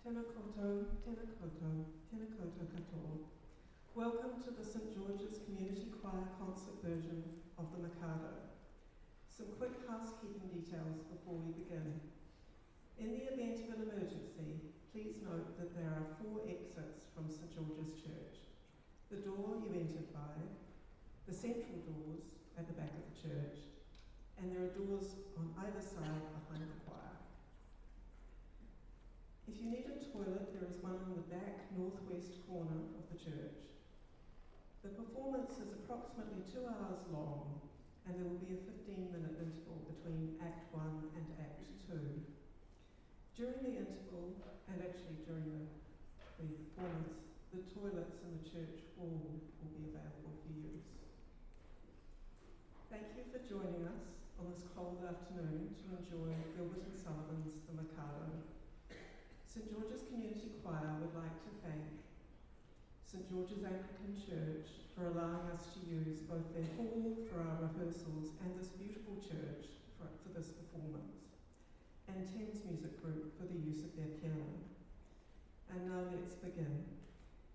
Tēnā koutou, tēnā koutou, tēnā koutou katoa. Welcome to the St. George's Community Choir concert version of the Mikado. Some quick housekeeping details before we begin. In the event of an emergency, please note that there are 4 exits from St. George's Church. The door you entered by, the central doors at the back of the church, and there are doors on either side behind the choir. If you need a toilet, there is one in the back northwest corner of the church. The performance is approximately 2 hours long, and there will be a 15-minute interval between Act 1 and Act 2. During the interval, and actually during the performance, the toilets in the church hall will be available for use. Thank you for joining us on this cold afternoon to enjoy Gilbert and Sullivan's The Mikado. St. George's Community Choir would like to thank St. George's Anglican Church for allowing us to use both their hall for our rehearsals and this beautiful church for this performance, and Thames Music Group for the use of their piano. And now let's begin.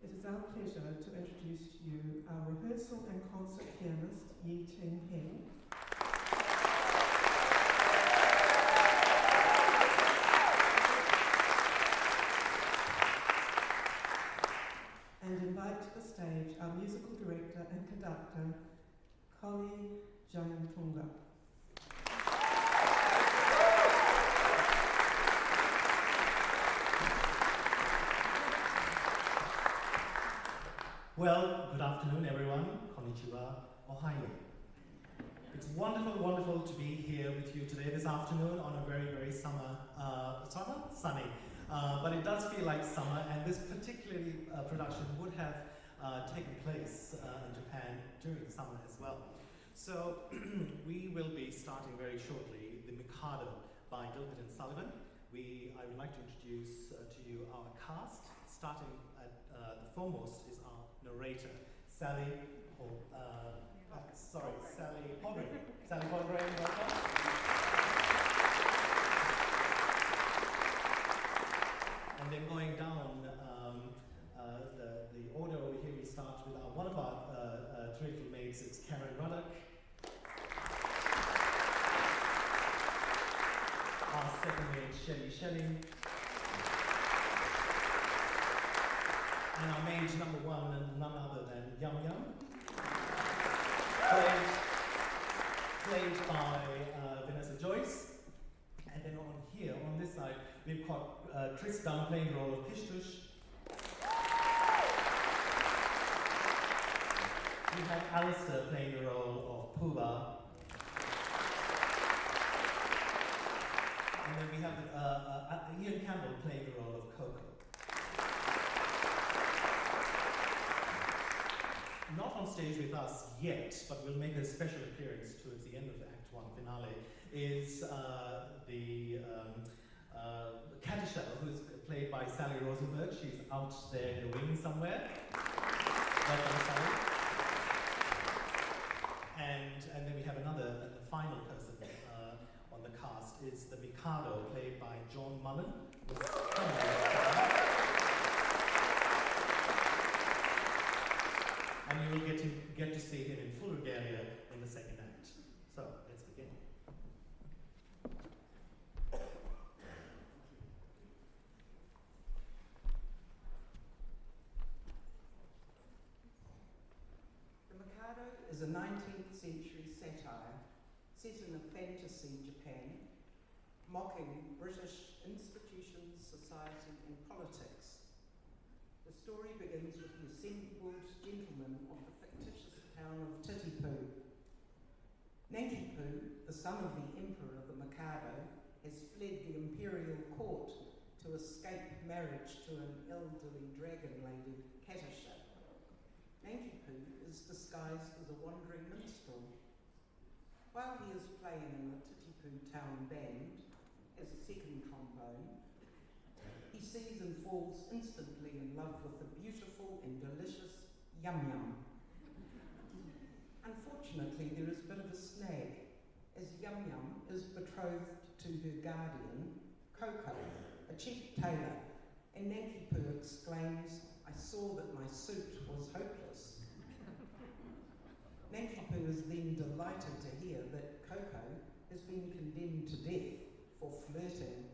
It is our pleasure to introduce to you our rehearsal and concert pianist, Ting Heng. And invite to the stage our musical director and conductor, Jayatunge. Well, good afternoon everyone. Konnichiwa, ohayo. It's wonderful to be here with you today this afternoon on a very sunny. But it does feel like summer, and this particularly production would have taken place in Japan during the summer as well. So we will be starting very shortly the Mikado by Gilbert and Sullivan. I would like to introduce to you our cast. Starting at the foremost is our narrator, Sally Podring. Sally Podring, welcome. And then going down the order over here, we start with one of our traditional maids, it's Ruddock. Our second maid, Shelley. And our maid number 1, and none other than Yum, played by Venessa, Joyce. And then on here, on this side, we've got Dunn playing the role of Pish-Tush. We have Alastair playing the role of Pooh-Bah. And then we have Campbell playing the role of Ko-Ko. Not on stage with us yet, but will make a special appearance towards the end of the Act 1 finale, is the Katisha, who is played by Sally Rosenberg. She's out there in the wing somewhere. Welcome, Sally. And then we have the final person on the cast is the Mikado, played by Mullon. And you will get to see him in full regalia in the second act. So let's begin. The Mikado is a 19th century satire set in a fantasy Japan, mocking British institutions, society and politics. The story begins with the assembled gentlemen of the fictitious town of Titipu. Nanki-Poo, the son of the emperor of the Mikado, has fled the imperial court to escape marriage to an elderly dragon lady, Katisha. Nanki-Poo is disguised as a wandering minstrel. While he is playing in the Titipu town band as a second trombone, he sees and falls instantly in love with the beautiful and delicious Yum. Unfortunately, there is a bit of a snag, as Yum is betrothed to her guardian, Ko-Ko, a cheap tailor, and Nanki-Poo exclaims, "I saw that my suit was hopeless." Nanki-Poo is then delighted to hear that Ko-Ko has been condemned to death for flirting.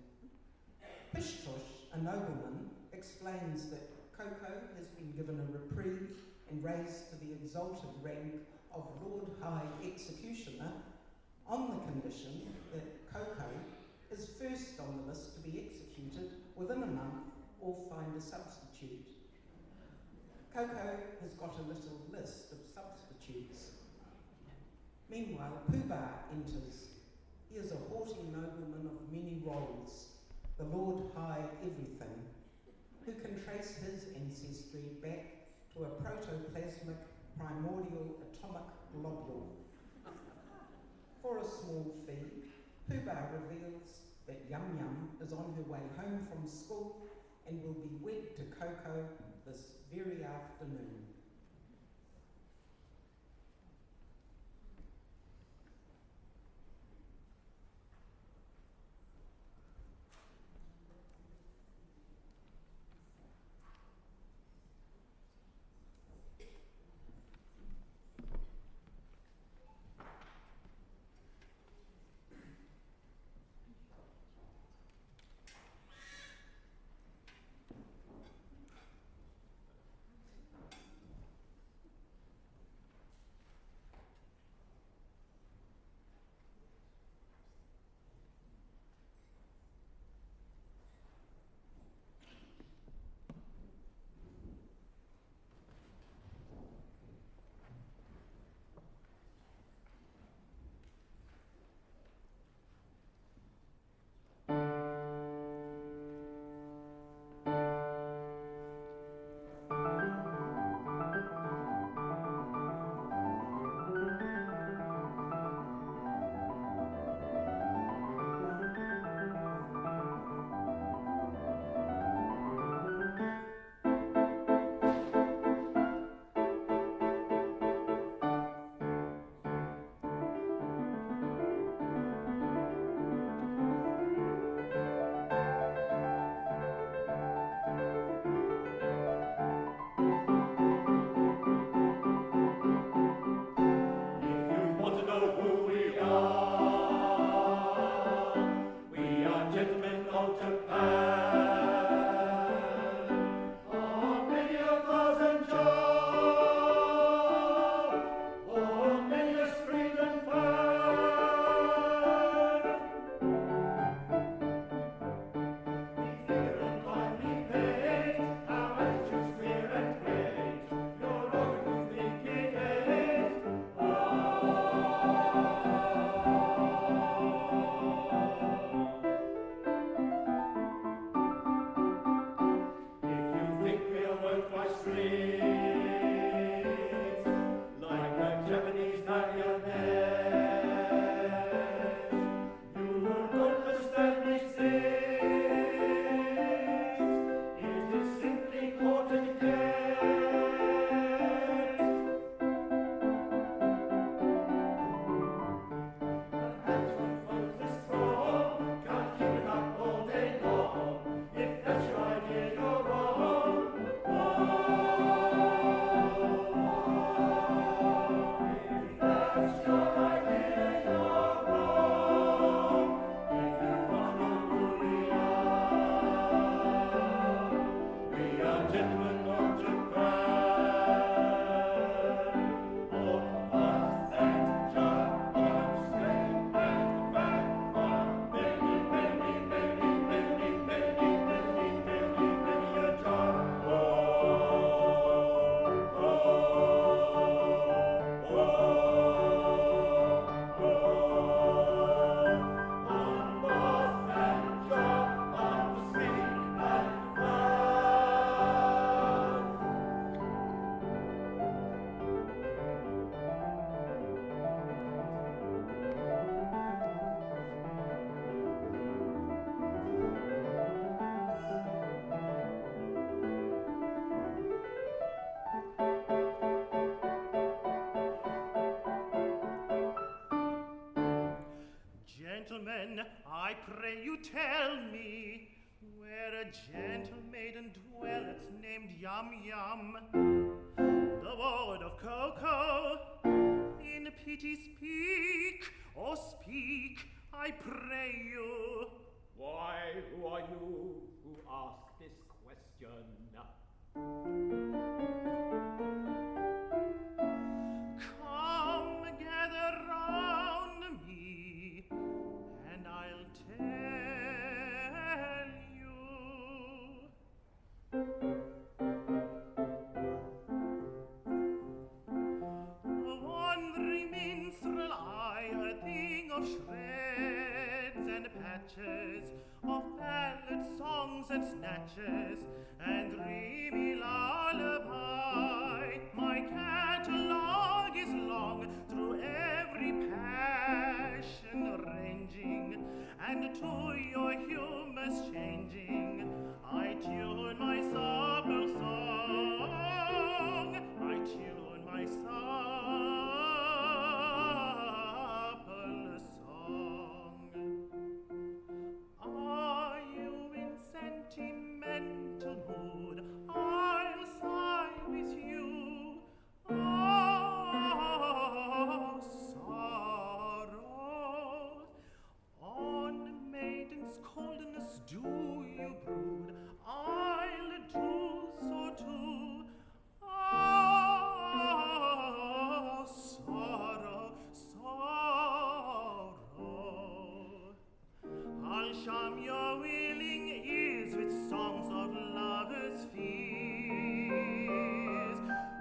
Pish-Tush, a nobleman, explains that Ko-Ko has been given a reprieve and raised to the exalted rank of Lord High Executioner on the condition that Ko-Ko is first on the list to be executed within a month or find a substitute. Ko-Ko has got a little list of substitutes. Meanwhile, Pooh-Bah enters. He is a haughty nobleman of many roles, the Lord High Everything, who can trace his ancestry back to a protoplasmic primordial atomic globule. For a small fee, Pooh-Bah reveals that Yum Yum is on her way home from school and will be wed to Ko-Ko this very afternoon. Gentlemen, I pray you tell me, where a gentle maiden dwelleth named Yum Yum. The word of Ko-Ko, in pity speak, oh speak, I pray you. Why, who are you who ask this question? Come, gather round me, and I'll tell you. A wandering minstrel, I, a thing of shreds and patches, of ballad songs and snatches, and dreamy lullaby. My catalogue is long, through every passion ranging, and to your humours changing. I tune my supple song, I tune my supple song. Are you in sentimental mood? I'll sigh with you. Oh, sorrow. On maiden's coldness do you brood? I'll do so too. Oh, sorrow, sorrow. I'll charm your willing ears with songs of lovers' fears,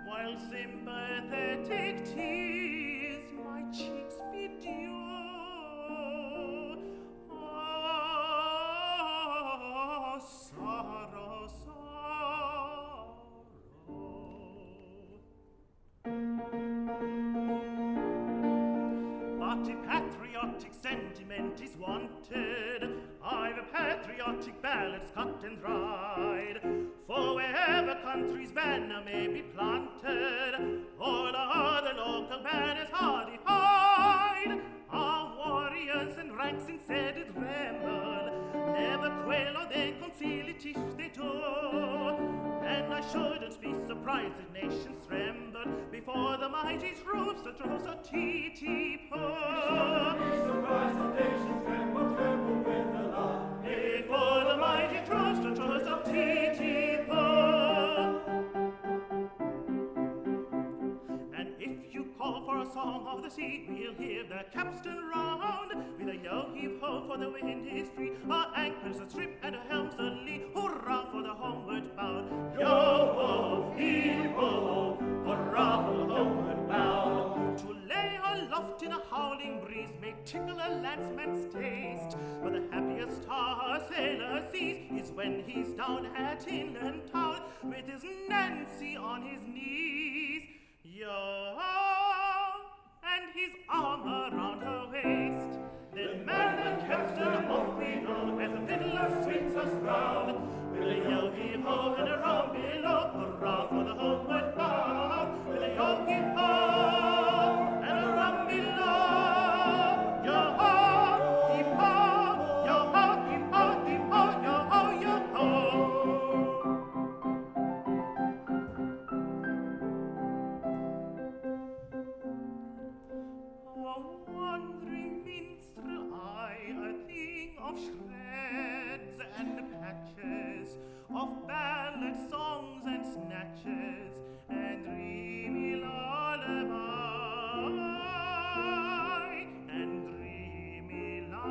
while sympathetic tears my cheeks bedew. Oh, sorrow, sorrow. But if patriotic sentiment is wanted, I've a patriotic ballads cut and dried, for wherever country's banner may be planted, all other local banners hardy hide. Our warriors and ranks instead tremble, never quail or they conceal it if they do. And I shouldn't be surprised if nations tremble before the mighty troops of Titipu. Surprised the nations tremble, tremble with alarm. Before the mighty troops of Titipu. And if you call for a song of the sea, we'll hear the capstan round, with a yo-heave-ho for the wind is free, our anchors are stripped and our helms are lee. Hurrah for the homeward bound. Yo-ho-heave-ho, hurrah for the homeward bound. To lay aloft in a howling breeze may tickle a landsman's taste, but the happiest our sailor sees is when he's down at inland town with his Nancy on his knees. Yo, and his arm around her waist. Then man and capstan off we go as the fiddler swings us round, with a yo-heave-ho and a rum below. Hurrah for the homeward bound, with a yo-heave-ho and a rum below. Yo-ho-heave-ho, yo-ho-heave-ho, heave-ho, yo-ho, yo-ho. Wandering minstrel, I, a thing of shreds and patches, of ballad songs and snatches, and dreamy lullaby, and dreamy lullaby.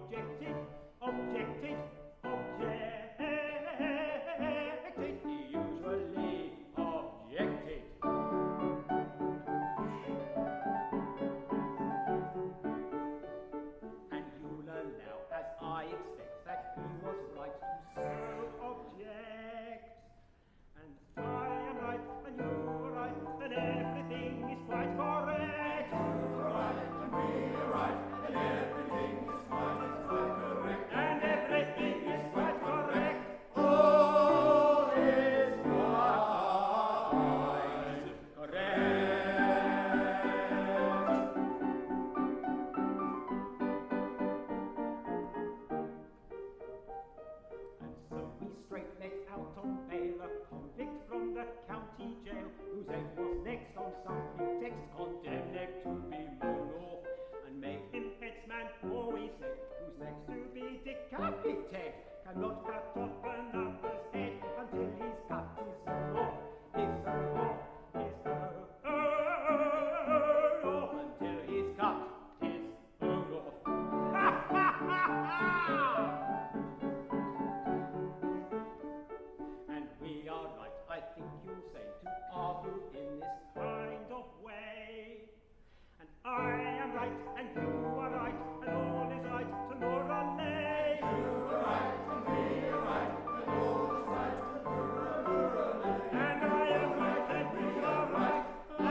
objected, objected, objected, usually objected. And you'll allow, as I expect, that he was right to so object. And I am right, and you are right, and everything is quite correct. You're right, and we are right, and everything is quite correct. And everything is quite correct. All is quite And so we straight let out on bail a convict from the county jail, whose head was next on some pretext, condemned to be mown off, and made him headsman, for we say, who's next to be decapitated, cannot cut off another's head until he's cut his own off, his own off, his own off, until he's cut his own off. Ha ha ha ha! And we are right, I think you'll say, to argue in this kind of way. And I am right, and you are right, and all is right to nor or nay. You are right, and we are right, and all is right, And I am right, and we are right, and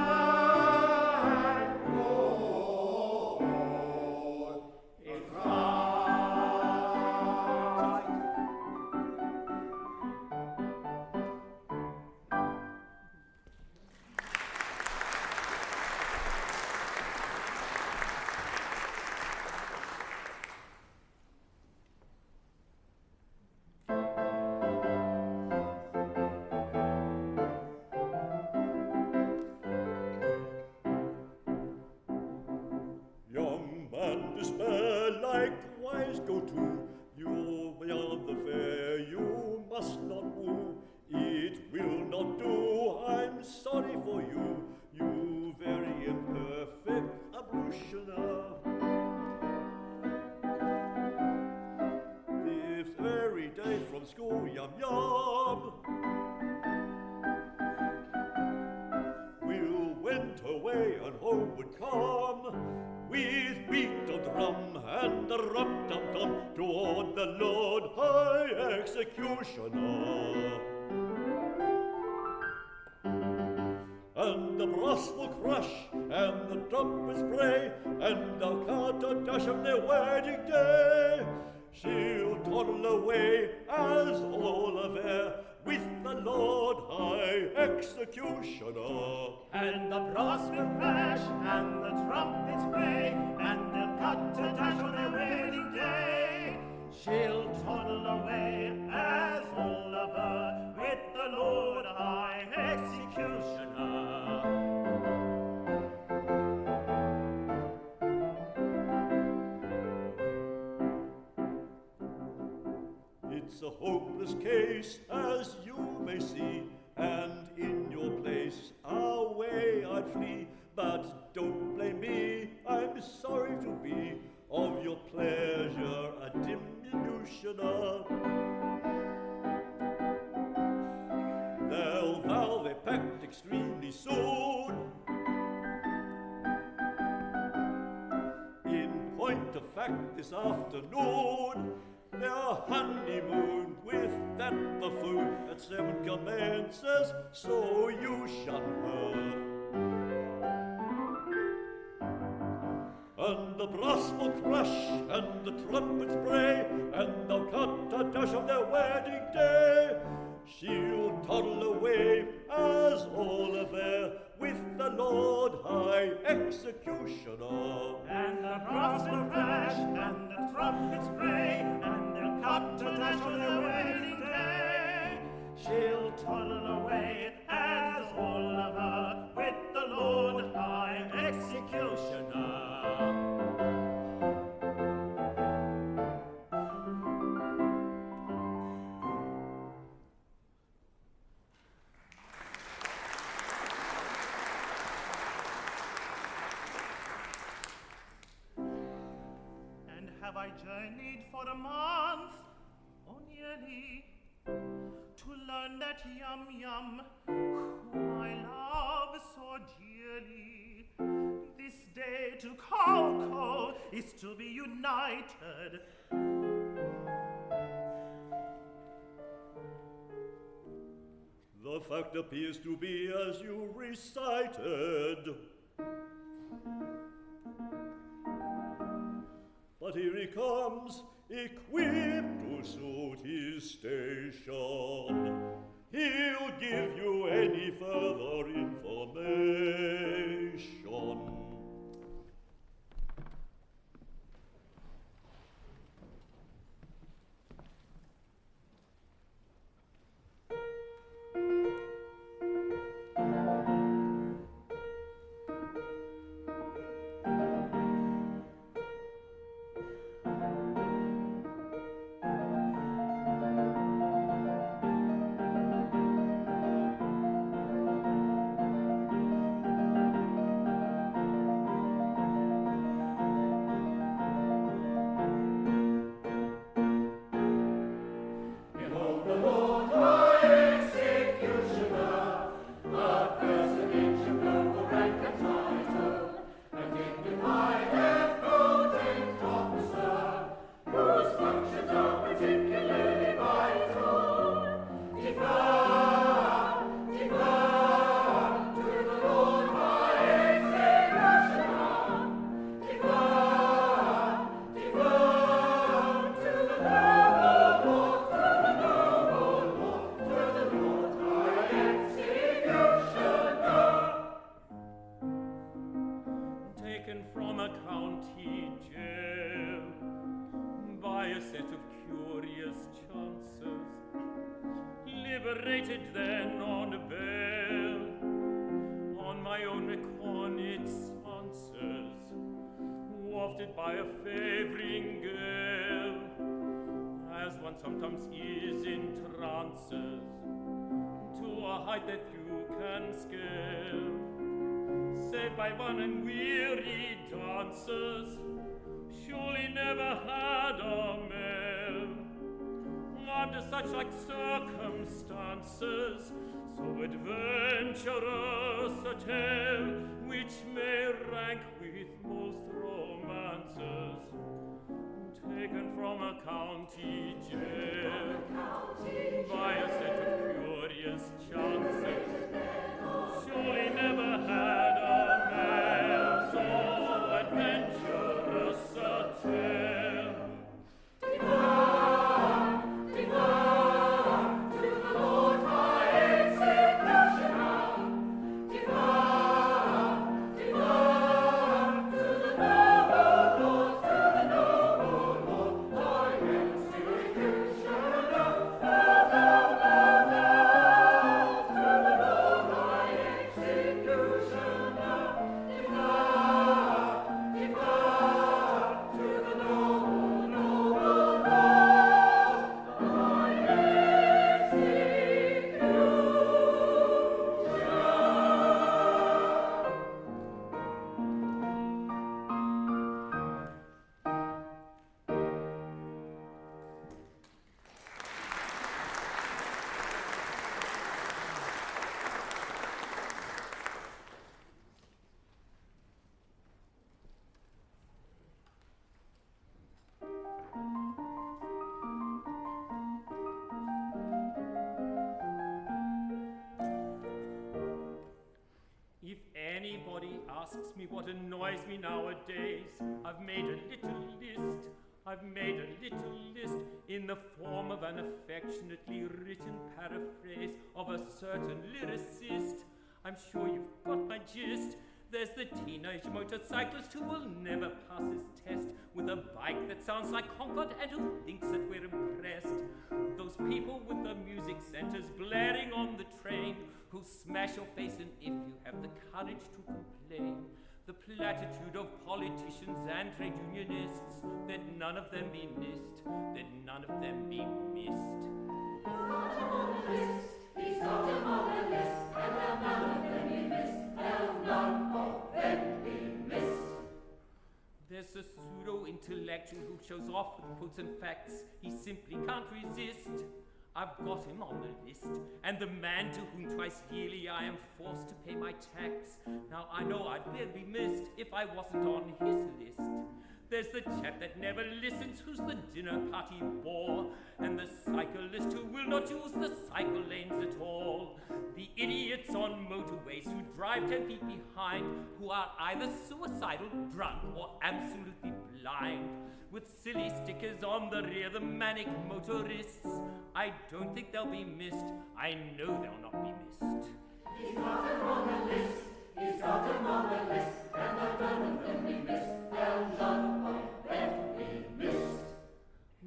all is right. Young man, despair, likewise go to. You beyond the fair, you must not woo. It will not do, I'm sorry for you, you very imperfect ablutioner. This very day from school, yum yum. Will went away and home would come with beat of drum and a rum-tum-tum toward the Lord High Executioner. And the brass will crash and the trumpets play and they'll cut a dash of their wedding day. She'll toddle away as all affair with the Lord High Executioner. And the brass will crash, and the trumpets play, and they'll cut a dash on their wedding day. She'll toddle away as all of her with the Lord High Executioner. It's a hopeless case, as you may see, and in your place away I'd flee. But don't blame me, I'm sorry to be of your pleasure a diminutioner. They'll vow their pact extremely soon. In point of fact, this afternoon, their honeymoon with that buffoon at 7 commences, so you shun her. And the brass will crash, and the trumpets bray, and they'll cut a dash of their wedding day. She'll toddle away as all affair with the Lord High Executioner. And the brass will crash, and the trumpets bray, and they'll cut a dash on their wedding day. She'll toddle away as all of her with the Lord High Executioner. have I journeyed for a month, or nearly, to learn that Yum, whom I love so dearly, this day to Ko-Ko is to be united. The fact appears to be as you recited. But here he comes, equipped to suit his station. He'll give you any further information. By a favouring gale, as one sometimes is in trances, to a height that you can scale, save by one unweary dances, surely never had a male, under such like circumstances, so adventurous a tale, which may rank with most romances, taken from a county jail, by a set of curious chances, surely never had a male so adventurous a tale. Asks me what annoys me nowadays, I've made a little list in the form of an affectionately written paraphrase of a certain lyricist. I'm sure you've got my gist. There's the teenage motorcyclist who will never pass his test with a bike that sounds like Concord and who thinks that we're impressed. Those people with the music centers blaring on the train who smash your face in if you have the courage to complain. The platitude of politicians and trade unionists, that none of them be missed, that none of them be missed. He's not a monolith, and that none of them be missed, and none of them be missed. There's a pseudo-intellectual who shows off with quotes and facts he simply can't resist. I've got him on the list, and the man to whom twice yearly I am forced to pay my tax. Now I know I'd be missed if I wasn't on his list. There's the chap that never listens, who's the dinner party bore, and the cyclist who will not use the cycle lanes at all. The idiots on motorways who drive 10 feet behind, who are either suicidal, drunk, or absolutely blind. With silly stickers on the rear, the manic motorists. I don't think they'll be missed. I know they'll not be missed. He's got him on the list. He's got him on the list. And I don't know when we miss. They'll none of them be missed.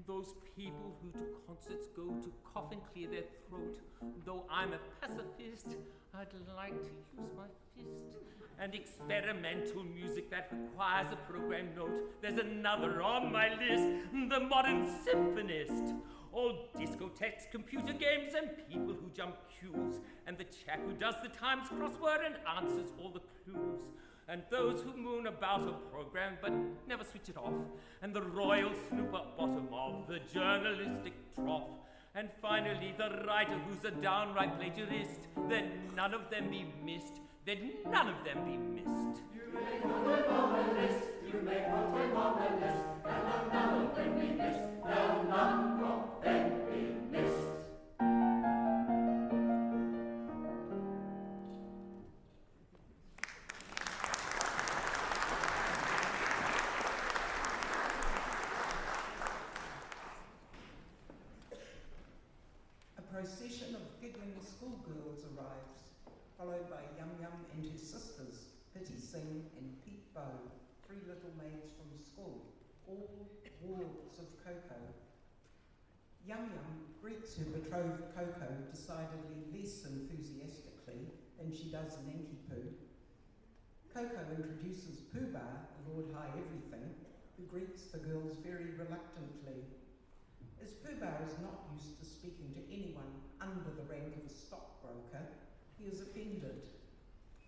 Those people who to concerts go to cough and clear their throat. Though I'm a pacifist, I'd like to use my fist. And experimental music that requires a program note. There's another on my list, the modern symphonist. All discotheques, computer games, and people who jump queues. And the chap who does the Times crossword and answers all the clues. And those who moon about a program but never switch it off. And the royal snooper bottom of the journalistic trough. And finally the writer who's a downright plagiarist. That none of them be missed. That none of them be missed. You may put him on the list. You may put him on the list. And none of them be missed. They'll none of them be missed. A procession of giggling schoolgirls arrives, followed by Yum Yum and her sisters, Pitti-Sing and Peep-Bo, 3 little maids from school, all wards of Ko-Ko. Yum Yum greets her betrothed Ko-Ko decidedly less enthusiastically than she does Nanki-Poo. Ko-Ko introduces Pooh-Bah, the Lord High Everything, who greets the girls very reluctantly. As Pooh-Bah is not used to speaking to anyone under the rank of a stockbroker, he is offended.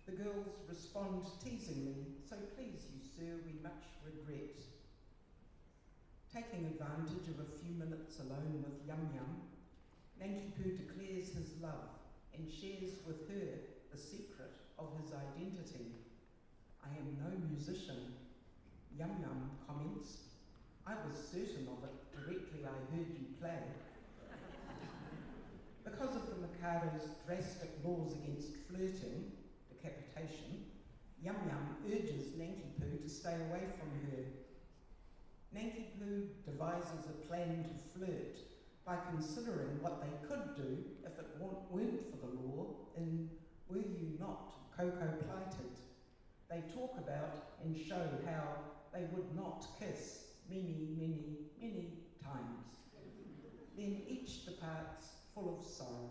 The girls respond teasingly, "So please you sir, we much regret." Taking advantage of a few minutes alone with Yum Yum, Nanki-Poo declares his love and shares with her the secret of his identity. "I am no musician," Yum Yum comments. "I was certain of it directly I heard you play." Because of the Mikado's drastic laws against flirting, decapitation, Yum Yum urges Nanki-Poo to stay away from her. Nanki-Poo devises a plan to flirt by considering what they could do if it weren't for the law in Were You Not Ko-Ko Plighted. They talk about and show how they would not kiss many, many, many times. Then each departs full of sorrow.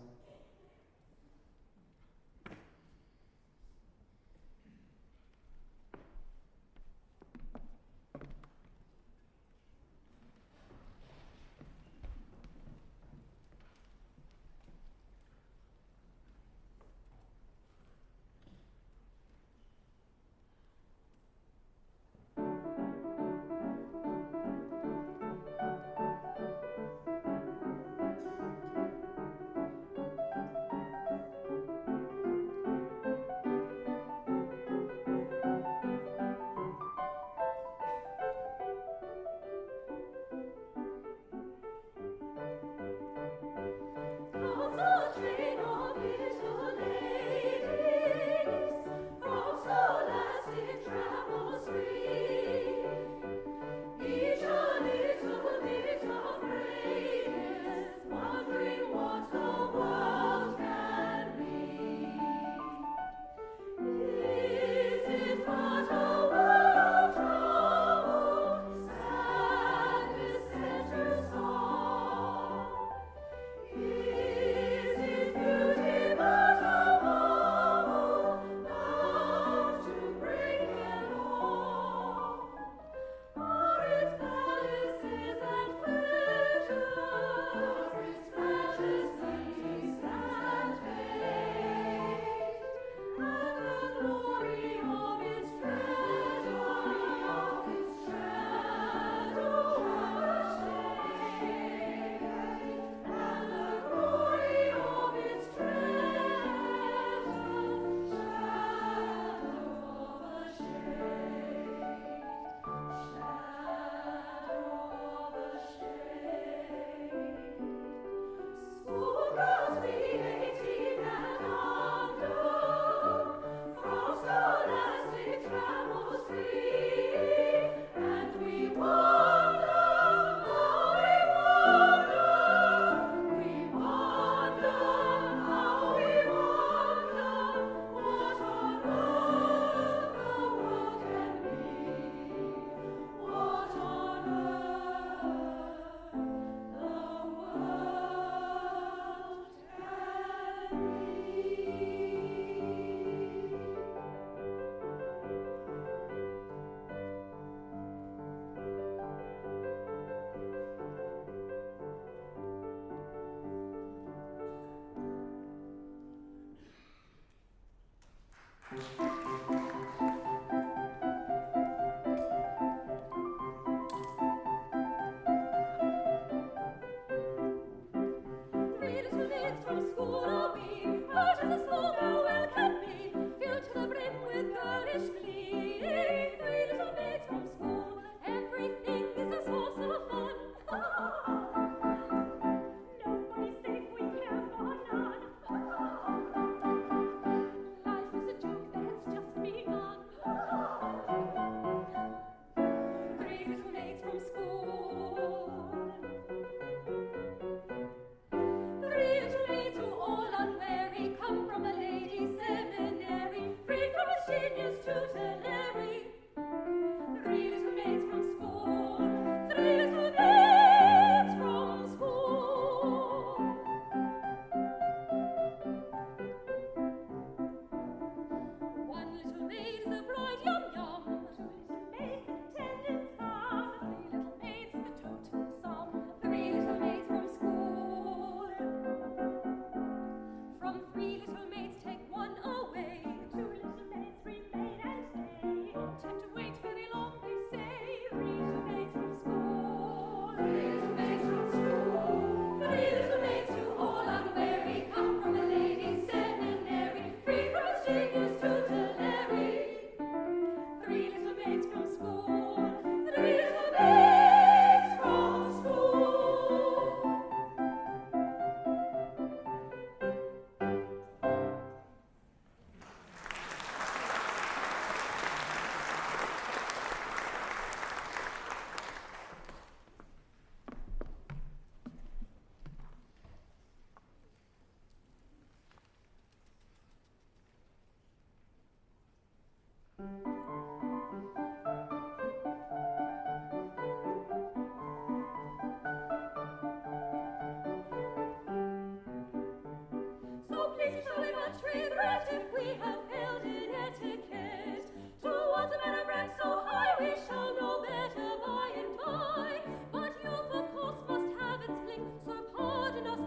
regret if we have failed in etiquette. Towards a man of rank so high we shall know better by and by. But youth, of course, must have its fling, so pardon us,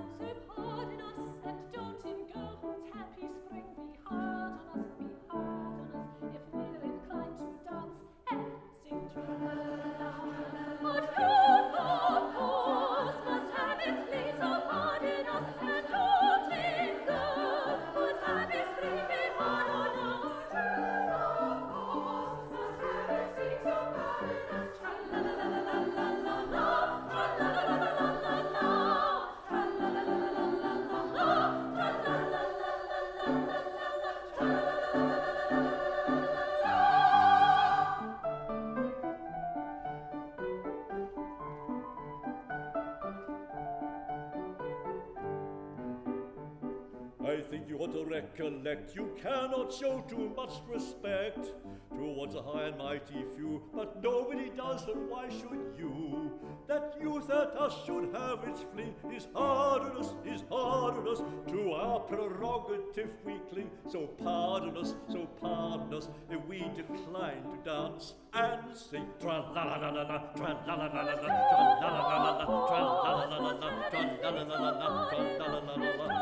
and don't in girlhood's happy spring be hard on us, if we're inclined to dance and sing tra-la-la-la-la. But youth, of course, must have its fling, so pardon us, and don't in girlhood's happy spring be hard on us. Of course, must have its fling, so pardon us, tra-la-la-la-la-la-la, tra-la-la-la-la-la-la, I think you ought to recollect you cannot show too much respect towards a high and mighty few, but nobody does, and why should you? That youth at us should have its fling is hard on us, to our prerogative we cling, so pardon us, if we decline to dance and sing tra-la-la-la-la-la, tra-la-la-la-la-la, tra-la-la-la-la-la, tra-la-la-la-la-la, tra-la-la-la-la-la, tra-la-la-la-la-la,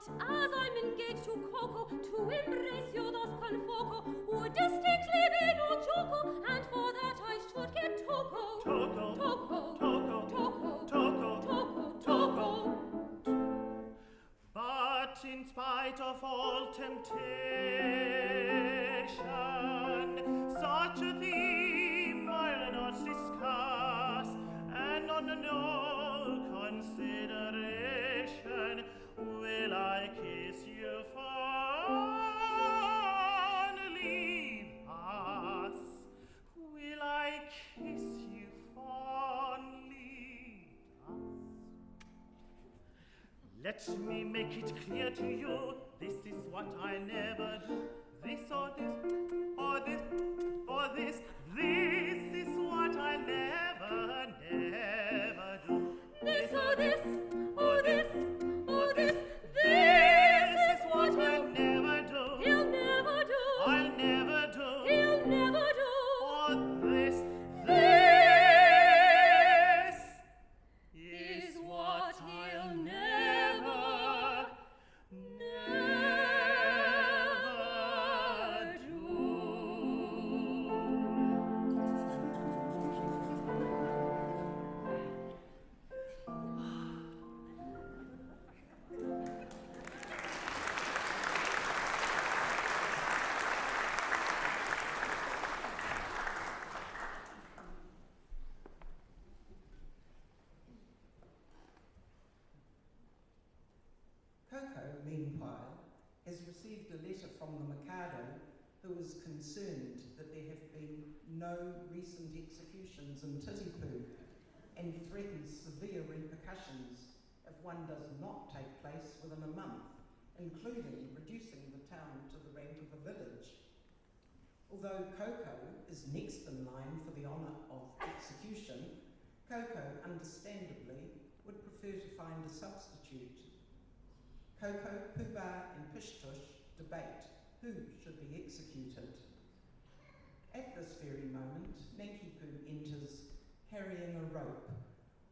as I'm engaged to Ko-Ko, to embrace you thus confoco, would distinctly be no choco, and for that I should get toko. But in spite of all temptation, such a theme I'll not discuss, and on no consideration will I kiss you fondly thus. Will I kiss you fondly thus? Let me make it clear to you, this is what I never do. This or this, or this, or this. This is what I never do. This or this, or this, or this. This is what I'll never do. He'll never do. I'll never do. He'll never do. Or this is what he'll never do. Ko-Ko, meanwhile, has received a letter from the Mikado, who is concerned that there have been no recent executions in Titipu, and threatens severe repercussions if one does not take place within a month, including reducing the town to the rank of a village. Although Ko-Ko is next in line for the honour of execution, Ko-Ko, understandably, would prefer to find a substitute. Ko-Ko, Pooh-Bah and Pish-Tush debate who should be executed. At this very moment, Nanki-Poo enters carrying a rope,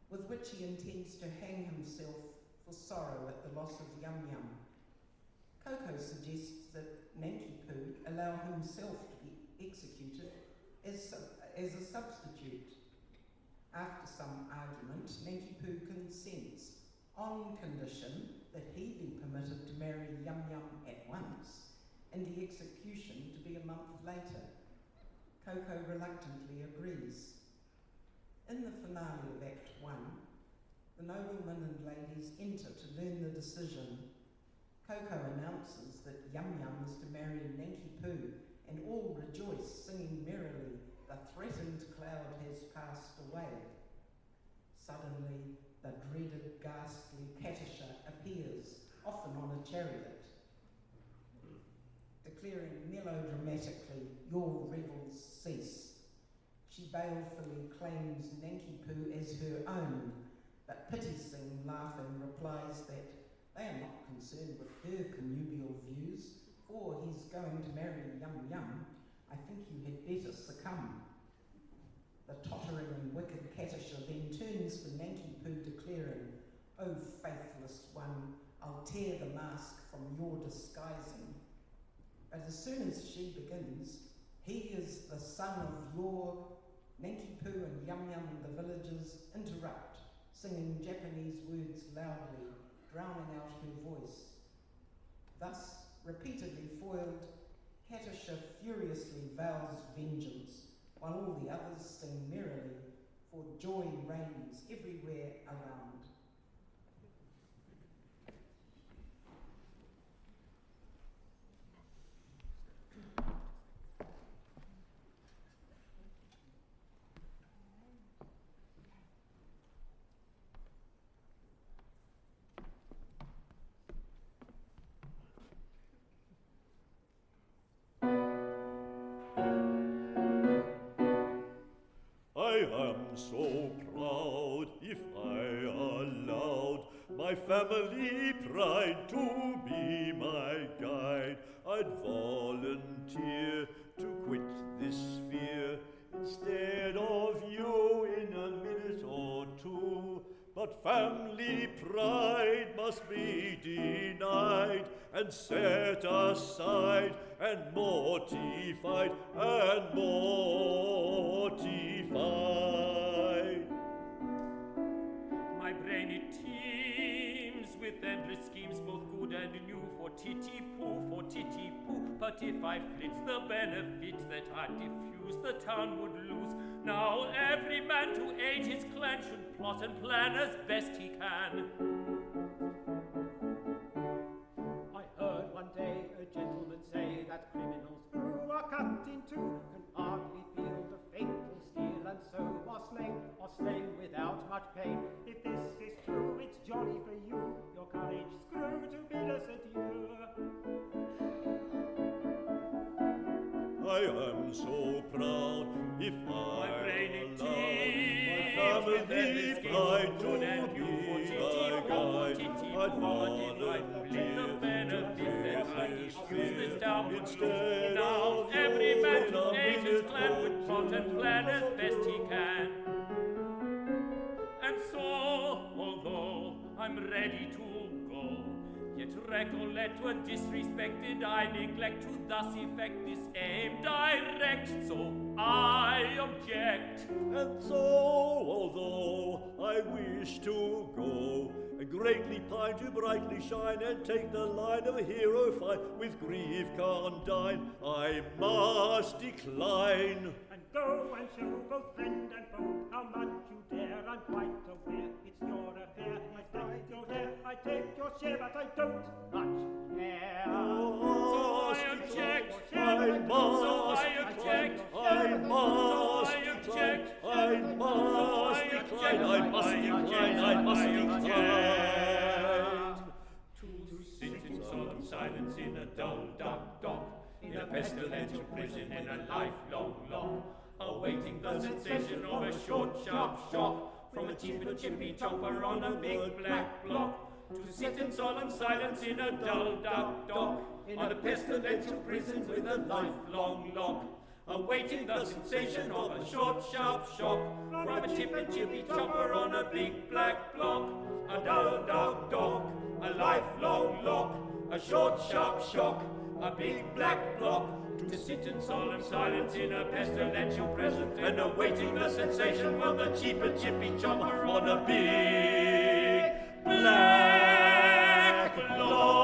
with which he intends to hang himself for sorrow at the loss of Yum Yum. Ko-Ko suggests that Nanki-Poo allow himself to be executed as a substitute. After some argument, Nanki-Poo consents, on condition that he be permitted to marry Yum Yum at once, and the execution to be a month later. Ko-Ko reluctantly agrees. In the finale of Act 1, the noblemen and ladies enter to learn the decision. Ko-Ko announces that Yum Yum is to marry Nanki-Poo, and all rejoice, singing merrily, "The threatened cloud has passed away." Suddenly, the dreaded, ghastly Katisha appears, often on a chariot, declaring melodramatically, "Your revels cease." She balefully claims Nanki-Poo as her own, but Pitti-Sing, laughing, replies that they are not concerned with her connubial views, for he's going to marry Yum Yum. I think you had better succumb. The tottering and wicked Katisha then turns to Nanki-Poo, declaring, "O faithless one, I'll tear the mask from your disguising." But as soon as she begins, "He is the son of your..." Nanki-Poo and Yum Yum and the villagers interrupt, singing Japanese words loudly, drowning out her voice. Thus, repeatedly foiled, Katisha furiously vows vengeance, while all the others sing merrily, for joy reigns everywhere around. I am so proud, if I allowed my family pride to be my guide, I'd volunteer to quit this sphere instead of you in a minute or two. But family pride must be denied and set aside and mortified and mortified. My brain it teems with endless schemes, both good and new, for Titipu, for Titipu. But if I flit the benefit that I'd diffuse, the town would lose. Now every man to aid his clan should plot and plan as best he can. I heard one day a gentleman say that criminals who are cut in two can hardly feel the fatal steel, and so are slain without much pain. If this is true, it's jolly for you, your courage screw to bid us adieu. I am so proud, if My I brain it allow my teems family with endless schemes, pride both to good and be new, for my Titipu, guide, for Titipu. I'd But if I flit the volunteer benefit that I to diffuse, this town would lose. instead Now of every you man in to a aid his minute clan or would plot and plan as best he can. And so, although I'm ready to go, yet recollect when disrespected I neglect to thus effect this aim direct. So I object. And so, although I wish to go, and greatly pine to brightly shine, and take the line of a hero fine, with grief condign, I must decline. And go and show both friend and foe how much you dare. I'm quite aware it's your affair. I take your dare, I take your share, but I don't much care. So I object. I must So I object. I must So I object. I must So I decline. object. I I must decline. To sit in solemn silence in a dull, dark dock, in a pestilential prison, in a lifelong lock, awaiting the sensation of a short, sharp shock from a chippy chopper on a big black block. To sit in solemn silence in a dull, dark dock, in a pestilential prison with a lifelong lock, awaiting the sensation of a short, sharp shock from a chippy chopper on a big black block. A dull, dark dock, a lifelong lock, a short, sharp shock, a big black block. To sit in solemn silence in a pestilential prison and awaiting the sensation from the chippy chopper on a big black block.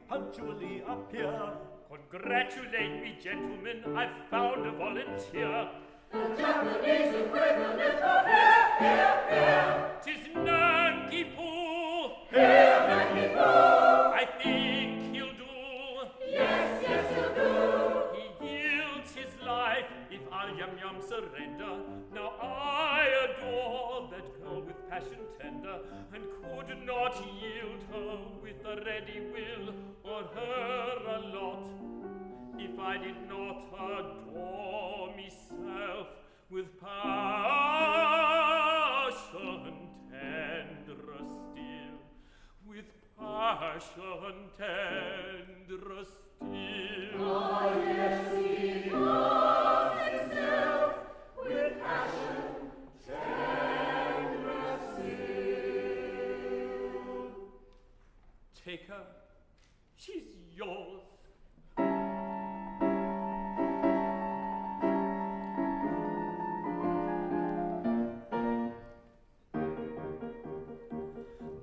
Punctually appear. Congratulate me, gentlemen, I've found a volunteer. The Japanese equivalent of here. 'Tis Nanki-Poo. Here, Nanki-Poo. I think he'll do. Yes, he'll do. He yields his life if I'll yum surrender. Now I adore that girl with passion tender, and could not yield her with a ready will, or her a lot, if I did not adore myself with passion tender still, with passion tender still. Oh, yes, he loves himself with passion tender still. Take her, she's yours.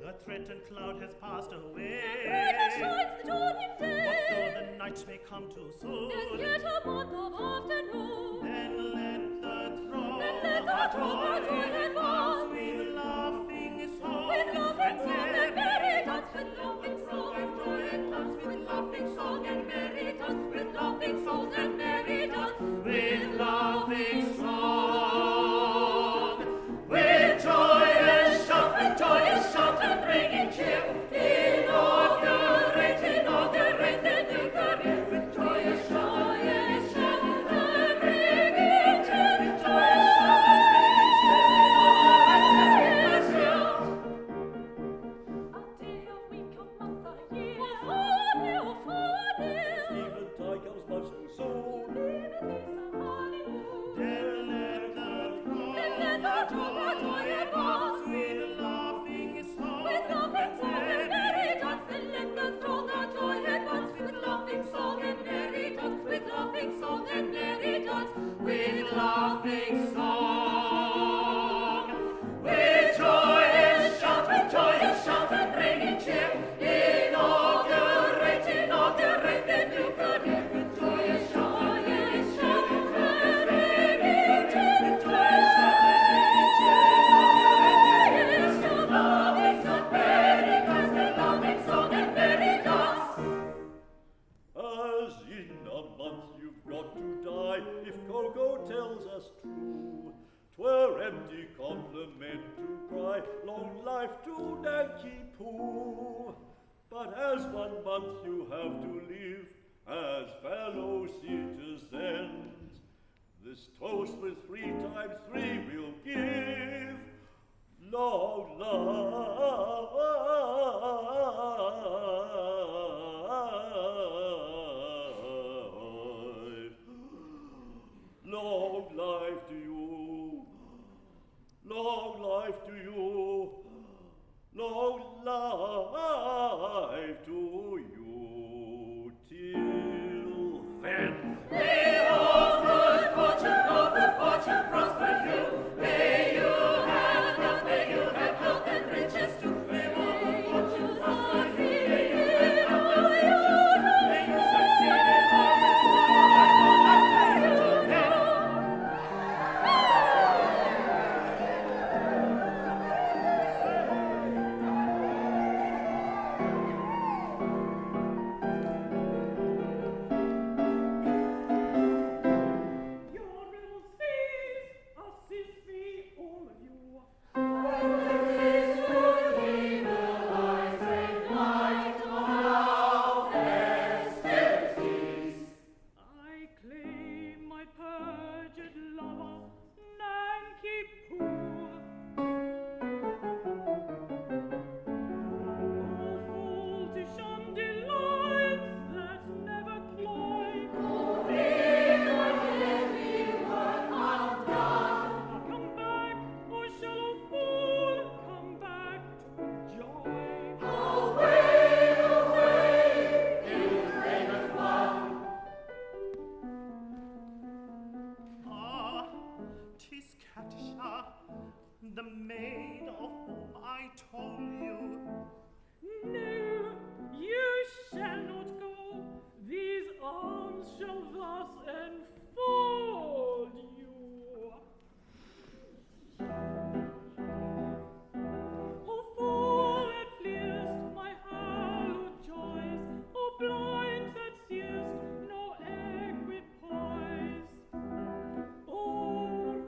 The threatened cloud has passed away. Brighter shines the dawning day. What though the nights may come too soon? There's yet a month of afternoon. Then let the throng Then let the throng our joy advance. with laughing song. With laughing song and merry dance. With laughing song and joy and dance. With laughing song and merry dance. With laughing song and merry dance. With laughing song, with joyous shout, and bringing cheer. Inaugurate the new career. With joyous shout, and bringing cheer. With joyous shout, and bringing cheer. A day, a week, a month, a year. Oh, funny, oh, funny. Even time comes much too soon. Even this a honeymoon. Then let the throng Then let the throng our joy advance. with laughing song. With laughing song and merry dance. Then let the throng our joy advance. With laughing song and merry dance. With laughing song and merry dance. With laughing song, with joyous shout, and bringing cheer. Inaugurate the new career. empty compliment to cry, long life to Nanki-Poo. But as 1 month you have to live as fellow citizens, this toast with 3 times 3 will give long life. Long life to you. Long life to you. Long life to you till then. May all good fortune prosper you. May you have health, may you have health and riches too. May all good fortune prosper you. May you have health and riches too. May you succeed in all that you do. Your little seas, assist me, all of you. I claim my perjured lover, Nanki-Poo. All foolish delights that never cloy. Come back, or shall a fool come back to joy? Ah, 'tis Katisha, the maid of whom I told you. No, you shall not go. These arms shall thus enfold you. O fool that fleest my hallowed joys, O blind that seest no equipoise, O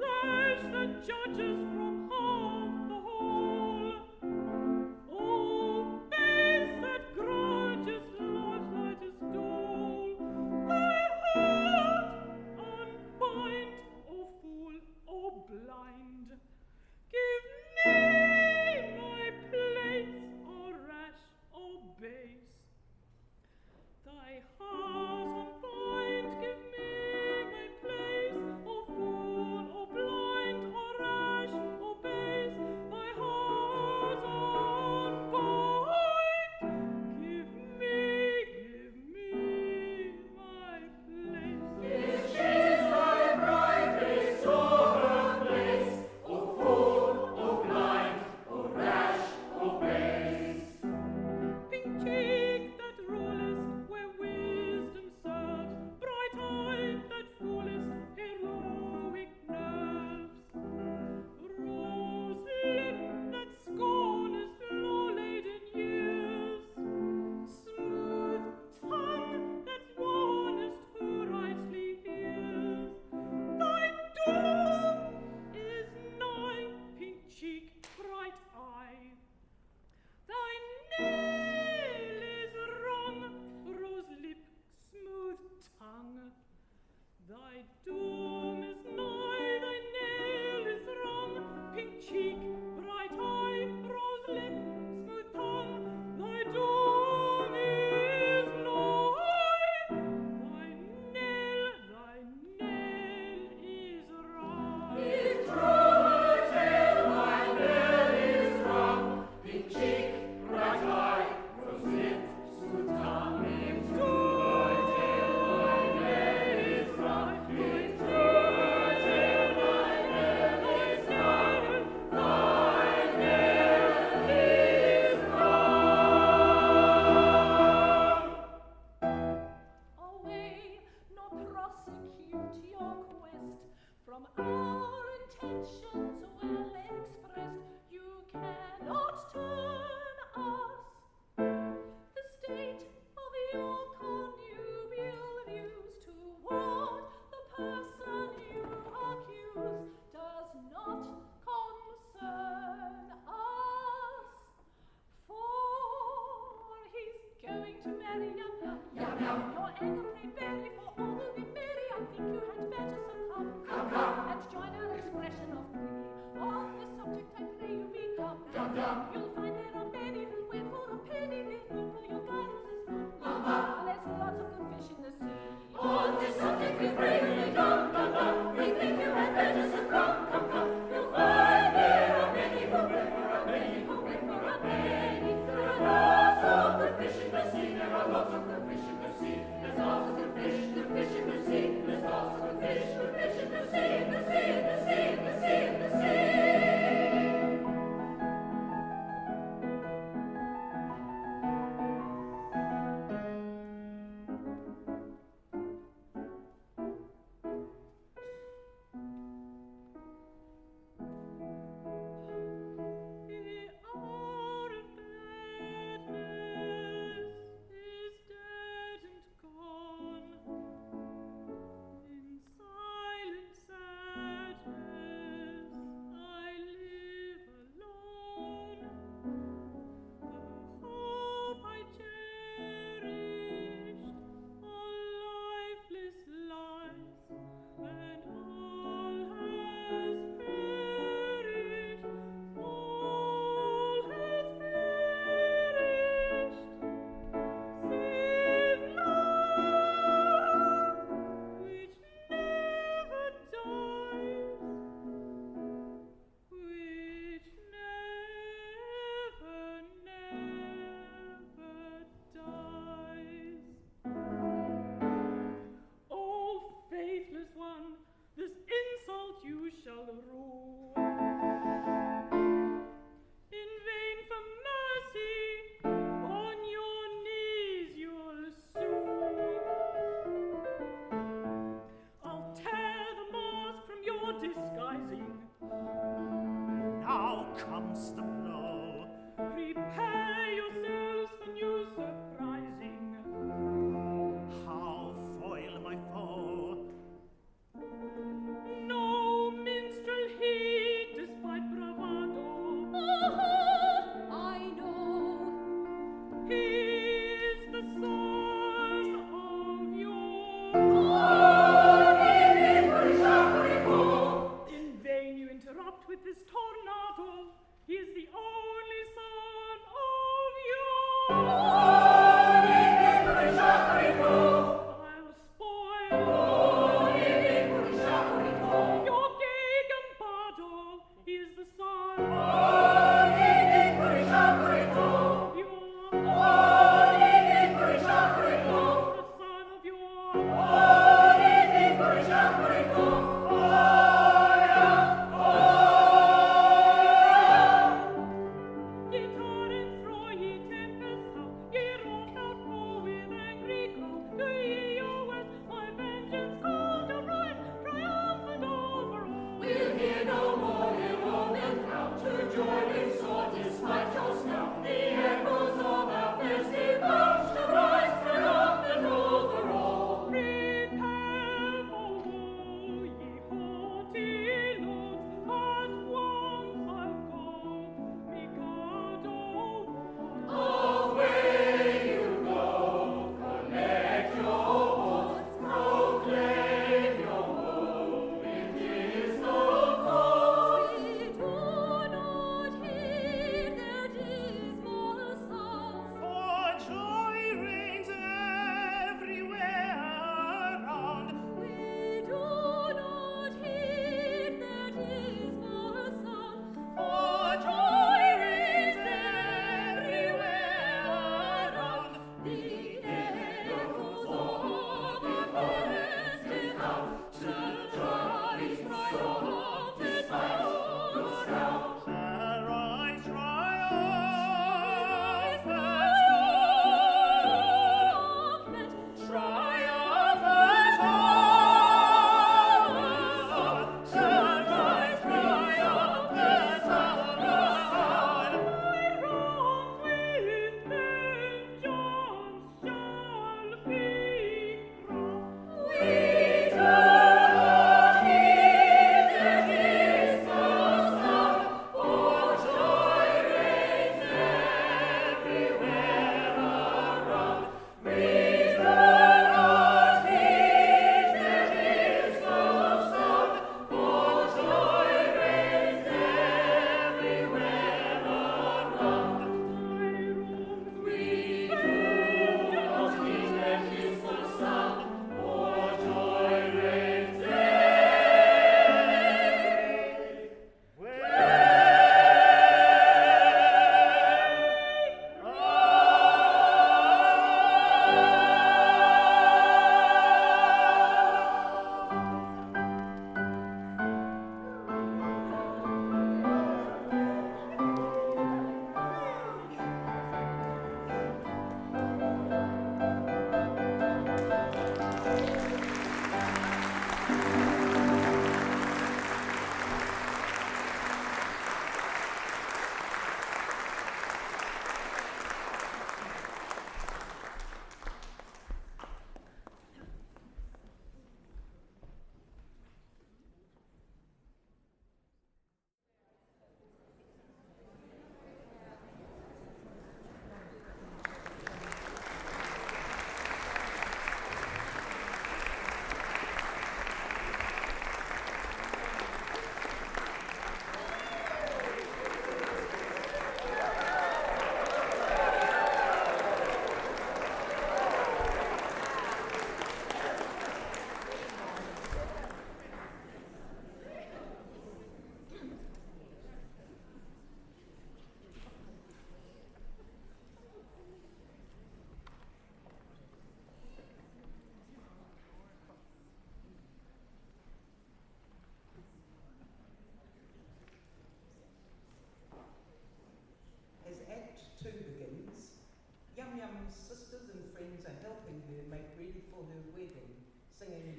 rash that judges from half the whole,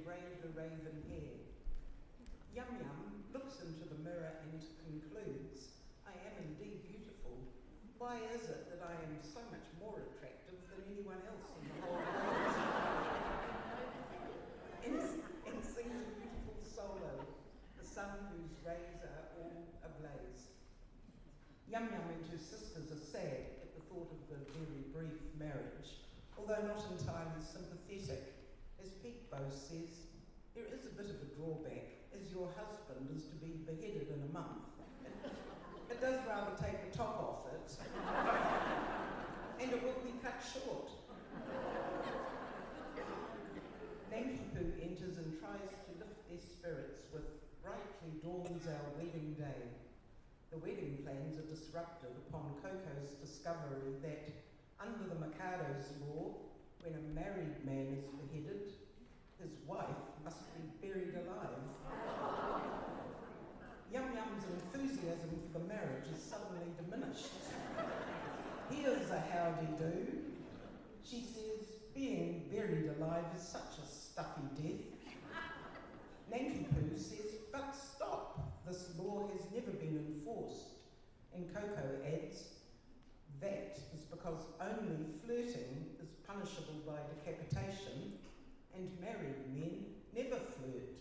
braid the raven hair. Yum Yum looks into the mirror and concludes, I am indeed beautiful. Why is it that I am so much more attractive than anyone else in the whole world? and sings a beautiful solo, the sun whose rays are all ablaze. Yum Yum and her sisters are sad at the thought of the very brief marriage, although not entirely sympathetic. As Peep-Bo says, there is a bit of a drawback, as your husband is to be beheaded in a month. It does rather take the top off it, and it will be cut short. Nanki-Poo enters and tries to lift their spirits with brightly dawns our wedding day. The wedding plans are disrupted upon Ko-Ko's discovery that, under the Mikado's law, when a married man is beheaded, his wife must be buried alive. Yum Yum's enthusiasm for the marriage is suddenly diminished. Here's a howdy-do. She says, being buried alive is such a stuffy death. Nanki-Poo says, but stop, this law has never been enforced. And Ko-Ko adds, that is because only flirting is punishable by decapitation, and married men never flirt.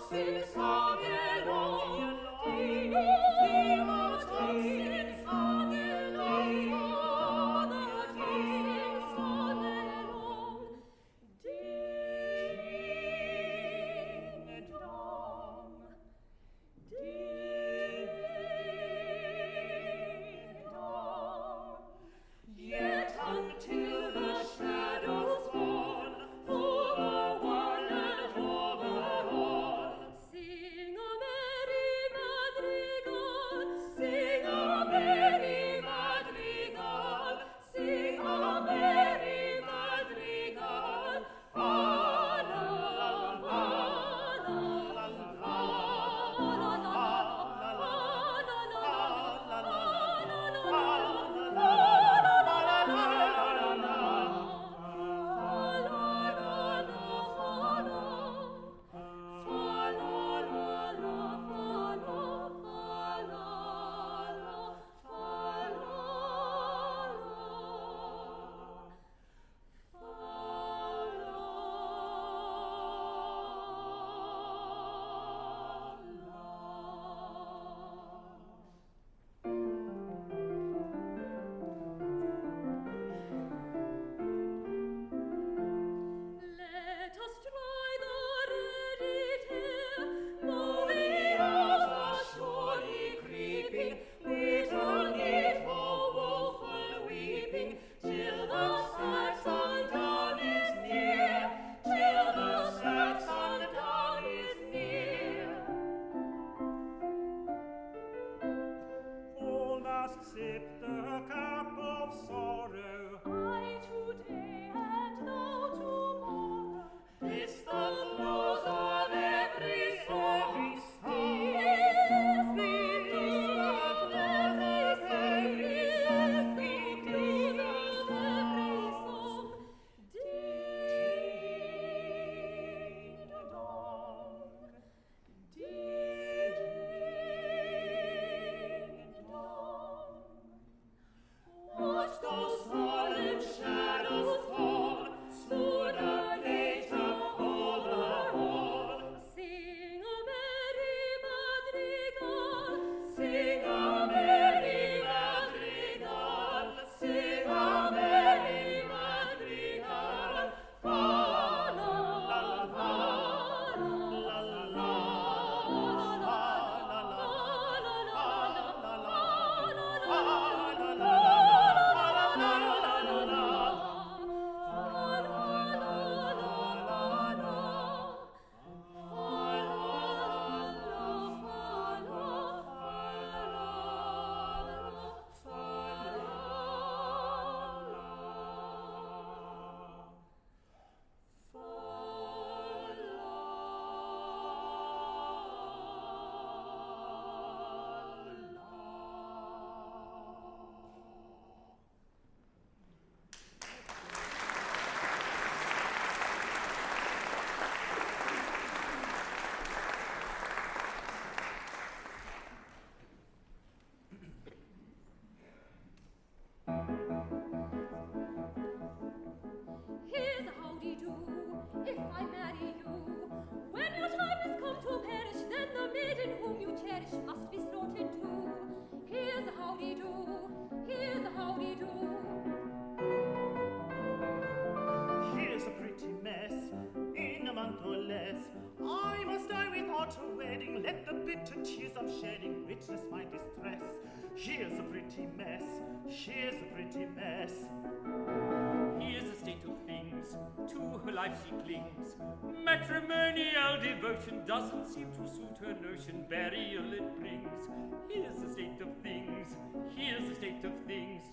sing song along, ding sing song along, father, ding song along, ding dong, ding dong. Yet until the shadows fall over one and over all, sing a merry madrigal, sing a merry madrigal, sing a merry madrigal. Fa la la fa la la fa la la Let us try the ready tale, moving as are surely creeping, little need for woeful weeping, till the sad sundown is near, till the sad sundown is near. All must sip the cup of sorrow. I today and thou tomorrow. This the close of every song. This the close of every song. Ding dong, ding dong. Watch those solemn shadows fall, sooner later over all. Sing a merry madrigal, sing a merry madrigal, sing a merry madrigal. Fa la la fa la la la fa la la Here's a howdy-do, if I marry you. When your time has come to perish, then the maiden whom you cherish must be slaughtered too. Here's a howdy-do, here's a howdy-do. Here's a pretty mess, in a month or less. I must die without a wedding, let the bitter tears I'm shedding witness my distress. Here's a pretty mess, here's a pretty mess. Here's a state of things, to her life she clings. Matrimonial devotion doesn't seem to suit her notion, burial it brings. Here's a state of things, here's a state of things.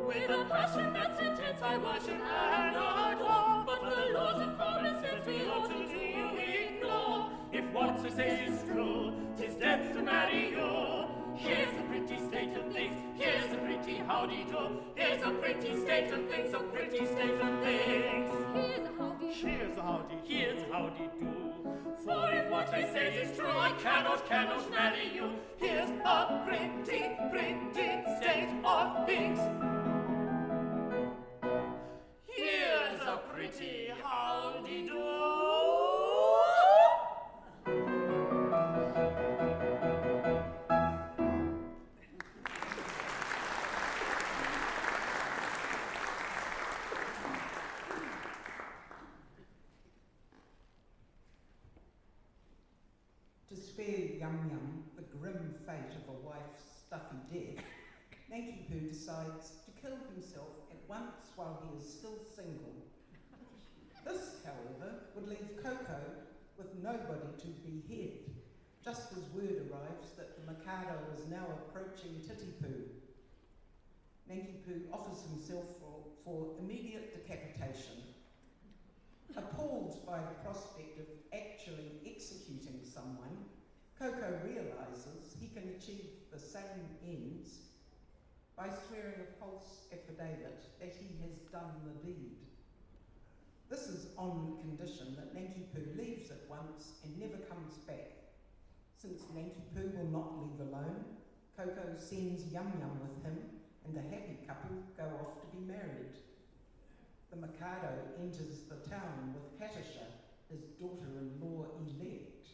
With a passion that's intense I worship and adore, but the laws of common sense we ought to do ignore. If what I say is true, 'tis death to marry you. Here's a pretty state of things, here's a pretty howdy-do. Here's a pretty state of things, a pretty state of things. Here's a howdy-do, Here's a howdy, Here's howdy-do. for if what I say is true, I cannot marry you. Here's a pretty, pretty state of things. Here's a pretty howdy-do. Yum Yum the grim fate of a wife's stuffy death, Nanki-Poo decides to kill himself at once while he is still single. This, however, would leave Ko-Ko with nobody to behead, just as word arrives that the Mikado is now approaching Titipu. Nanki-Poo offers himself for immediate decapitation. Appalled by the prospect of actually executing someone, Ko-Ko realises he can achieve the same ends by swearing a false affidavit that he has done the deed. This is on condition that Nanki-Poo leaves at once and never comes back. Since Nanki-Poo will not leave alone, Ko-Ko sends Yum Yum with him, and the happy couple go off to be married. The Mikado enters the town with Katisha, his daughter-in-law elect,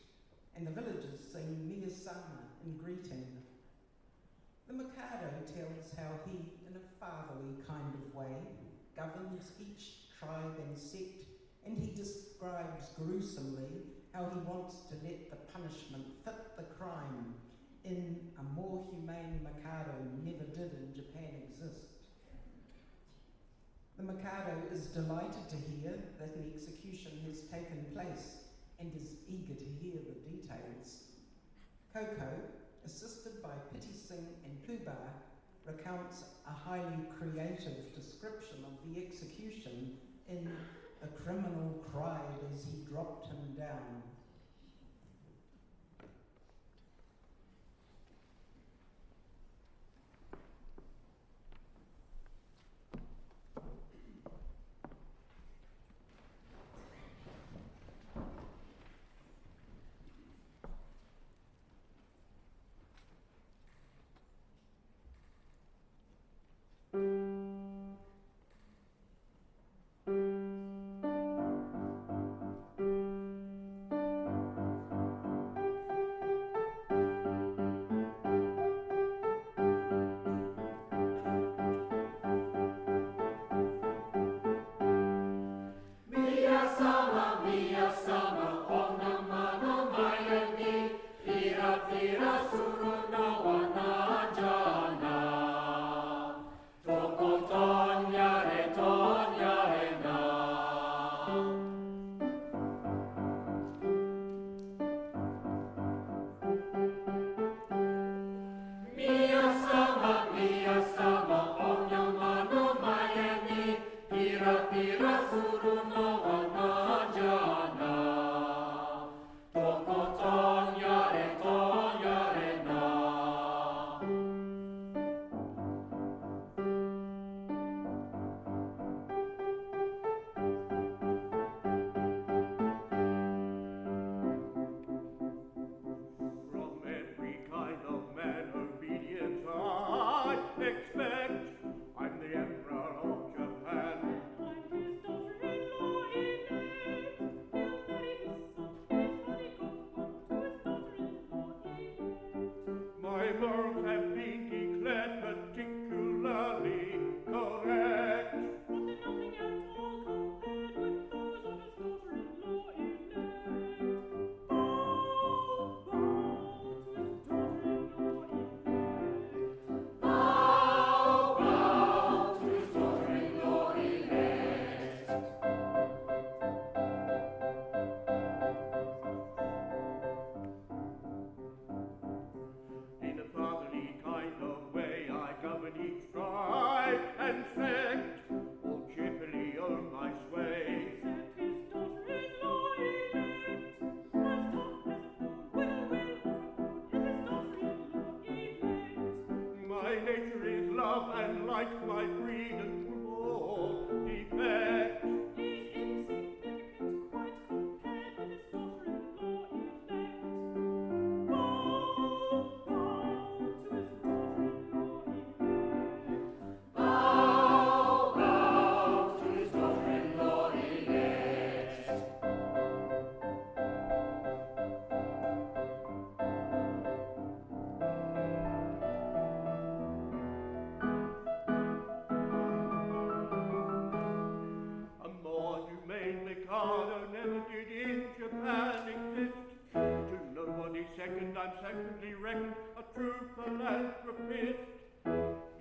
and the villagers sing Miyasama in greeting. The Mikado tells how he, in a fatherly kind of way, governs each tribe and sect, and he describes gruesomely how he wants to let the punishment fit the crime in a more humane Mikado never did in Japan exist. The Mikado is delighted to hear that an execution has taken place and is eager to hear the details. Ko-Ko, assisted by Pitti-Sing and Pooh-Bah, recounts a highly creative description of the execution in "The criminal cried as he dropped him down." reckoned a true philanthropist.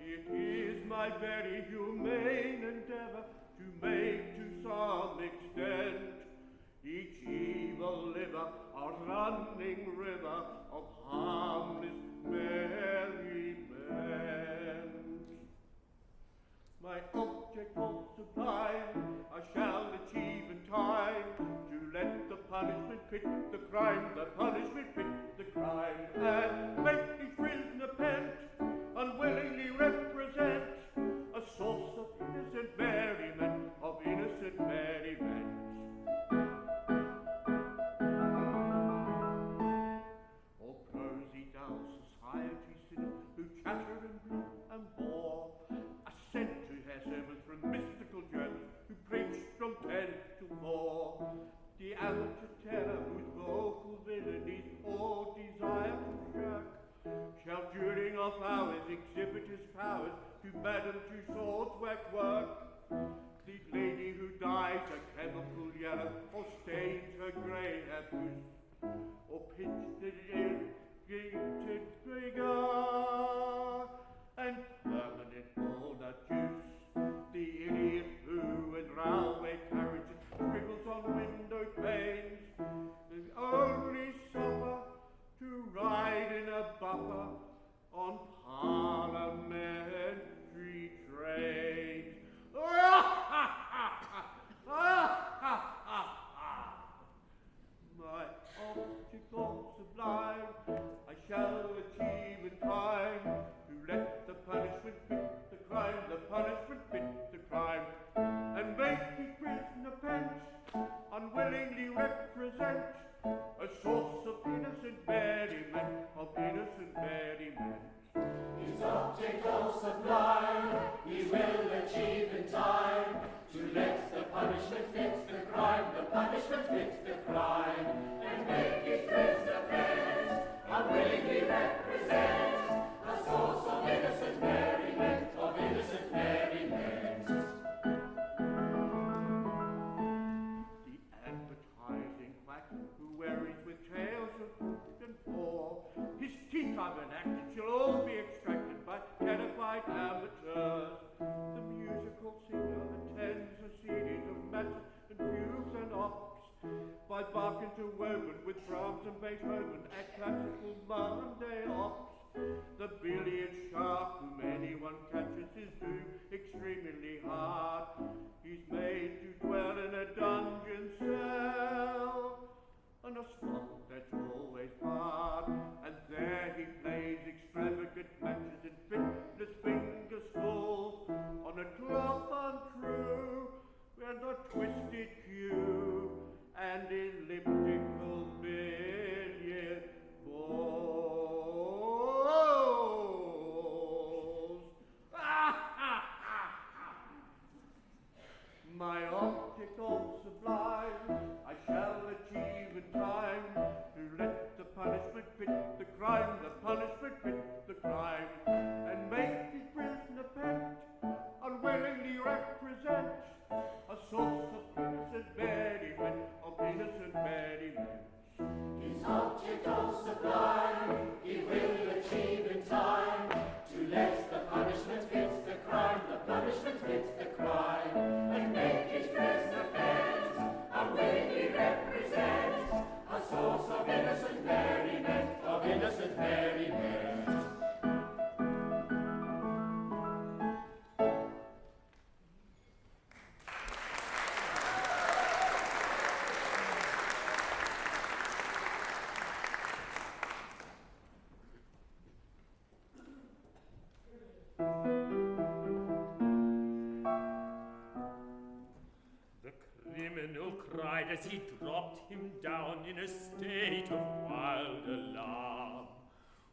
It is my very humane endeavor to make to some extent each evil liver a running river of harmless merriment. My object all sublime I shall achieve in time, to let the punishment fit the crime, the punishment fit the crime, and make each prisoner pent, unwillingly represent a source of innocent merriment, of innocent merriment. All prosy dull society sinners who chatter and bleat and bore, assent to her sermons from mystical journals who preach from 10 to 4. The amateur terror whose vocal villainies all desire to shirk shall during off hours exhibit his powers to Madame Tussauds work. The lady who dyes a chemical yellow or stains her grey hair puce, or pinched the irrigated Gregor and permanent walnut juice. The idiot who in railway carriages scribbles on window panes, and only suffer to ride in a buffer on parliamentary trains. My object all sublime I shall achieve in time, to let the punishment fit the crime, the punishment fit the crime, and make his prisoner pent, unwillingly represent a source of innocent merriment, of innocent merriment. His object all sublime he will achieve in time, to let the punishment fit the crime, the punishment fit the crime, and make his prisoner pent, unwillingly represent a source of innocent merriment, of innocent merriment. The advertising quack who wearies with tales of good and poor, his teeth are enacted shall all be extracted by terrified amateurs. The musical singer attends a series of masses and fugues and ops, by Bach interwoven with Brahms and Beethoven at classical Monday ops. The billiard shark whom anyone catches is due extremely hard. He's made to dwell in a dungeon cell, and a spot that's always barred, and there he plays extravagant matches in fitness finger stalls, on a cloth untrue, and a twisted cue, and elliptical billiard balls. My object all sublime I shall achieve in time, to let the punishment fit the crime, the punishment fit the crime, and make his prisoner pent, unwillingly represent a source of innocent merriment, of innocent merriment. His object all sublime he will achieve in time, to let the punishment fit the crime, the punishment fit the crime, and make his prisoner pent, unwillingly represent a source of innocent merriment, of innocent merriment. Cried as he dropped him down in a state of wild alarm.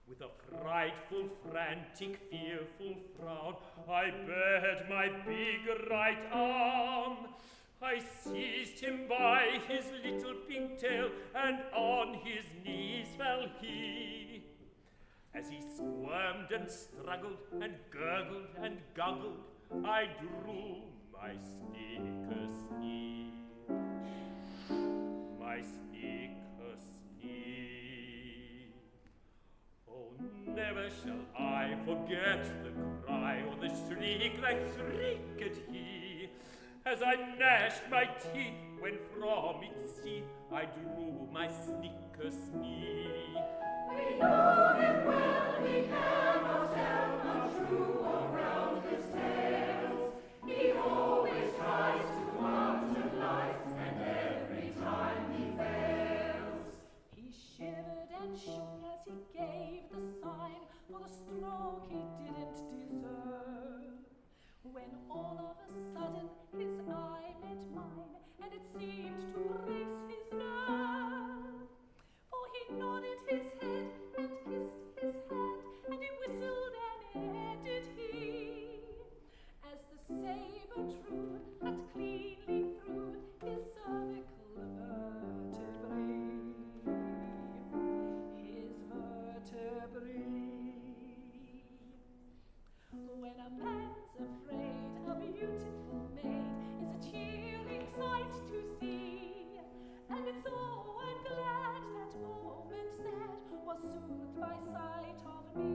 With a frightful, frantic, fearful frown, I bared my big right arm. I seized him by his little pink tail, and on his knees fell he. As he squirmed and struggled and gurgled and guggled, I drew my sneaker-snee. My sneaker-snee. Oh, Never shall I forget the cry or the shriek like shrieked-he, as I gnashed my teeth when from its teeth I drew my snicker-snee. We know him well, he cannot tell untrue or groundless tales. He always tries to utter lies, and every time he fails. He shivered and shook as he gave the sign for the stroke he didn't deserve. When all of a sudden his eye met mine, and it seemed to brace his nerve. For he nodded his head and kissed his hand, and he whistled and added he, as the sabre drew and cleanly through his cervical vertebrae. His vertebrae. When a man's afraid, a beautiful maid is a cheering sight to see. And it's oh, I'm glad that moment sad was soothed by sight of me.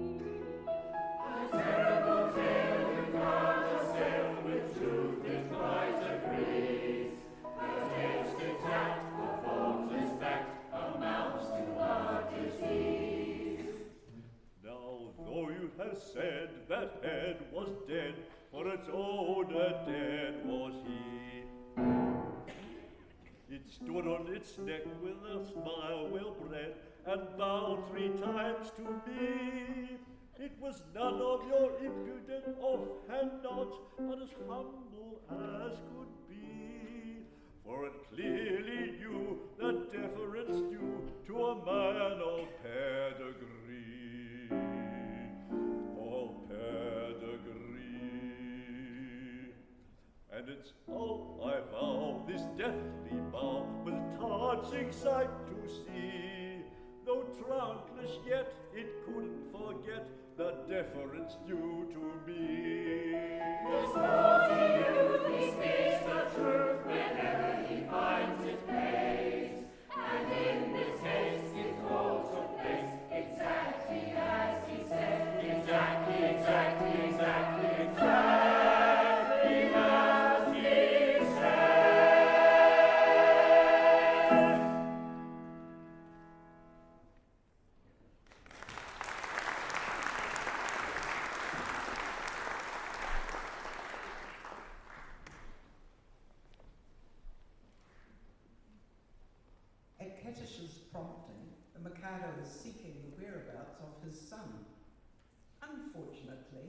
A terrible tale you can't assail, with truth it quite agrees. The taste exact, the faultless fact, amounts to a disease. Now, though you have said that head was dead, for its owner dead was he. It stood on its neck with a smile well bred, and bowed 3 times to me. It was none of your impudent offhand nods, but as humble as could be. For it clearly knew that deference due to a man of pedigree. Of pedigree. And it's all I vow, this deathly bow was a touching sight to see. Though trunkless yet, it couldn't forget the deference due to me. This naughty youth, he speaks the truth whenever he finds it pays. And in this case, it all took place exactly as he said. Exactly, exactly, exactly, exactly as he said. At Katisha's prompting, the Mikado is seeking the whereabouts of his son. Unfortunately,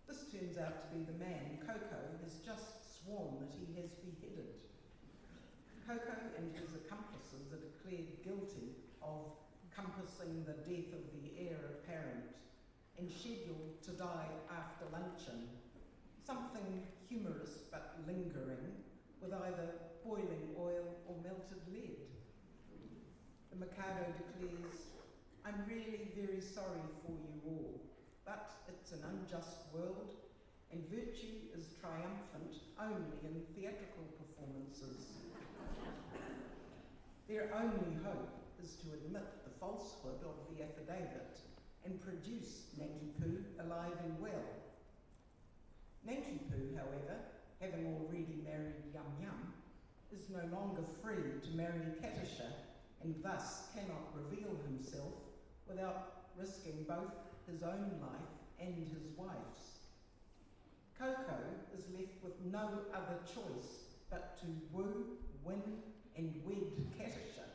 this turns out to be the man Ko-Ko has just sworn that he has beheaded. Ko-Ko and his accomplices are declared guilty of compassing the death of the heir apparent and scheduled to die after luncheon. Something humorous but lingering, with either boiling oil or melted lead. The Mikado declares, I'm really very sorry for you all, but it's an unjust world, and virtue is triumphant only in theatrical performances. Their only hope is to admit the falsehood of the affidavit and produce Nanki-Poo alive and well. Nanki-Poo, however, having already married Yum Yum, is no longer free to marry Katisha, and thus cannot reveal himself without risking both his own life and his wife's. Ko-Ko is left with no other choice but to woo, win, and wed Katisha,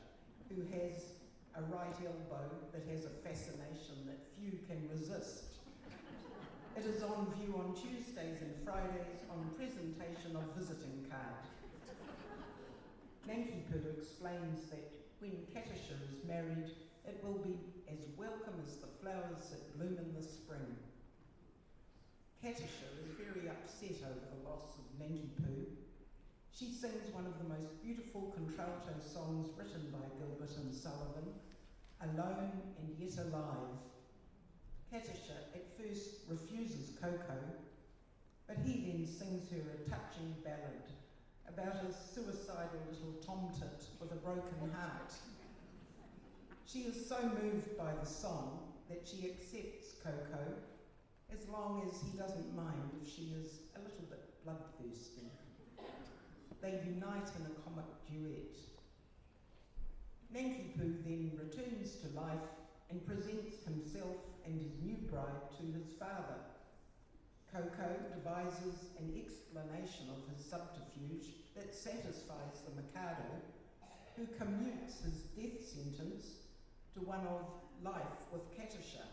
who has a right elbow that has a fascination that few can resist. It is on view on Tuesdays and Fridays on presentation of visiting card. Nanki-Poo explains that when Katisha is married, it will be as welcome as the flowers that bloom in the spring. Katisha is very upset over the loss of Nanki-Poo. She sings one of the most beautiful contralto songs written by Gilbert and Sullivan, Alone and Yet Alive. Katisha at first refuses Ko-Ko, but he then sings her a touching ballad about a suicidal little tomtit with a broken heart. She is so moved by the song that she accepts Ko-Ko as long as he doesn't mind if she is a little bit bloodthirsty. They unite in a comic duet. Nanki-Poo then returns to life and presents himself and his new bride to his father. Ko-Ko devises an explanation of his subterfuge that satisfies the Mikado, who commutes his death sentence to one of life with Katisha.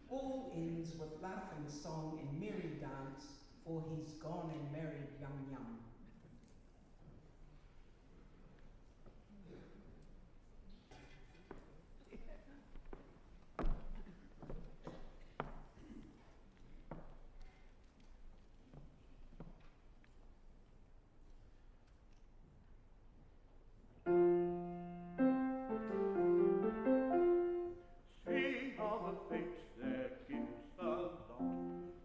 All ends with laughing song and merry dance, for he's gone and married Yum Yum. See how the fate that gives a lot.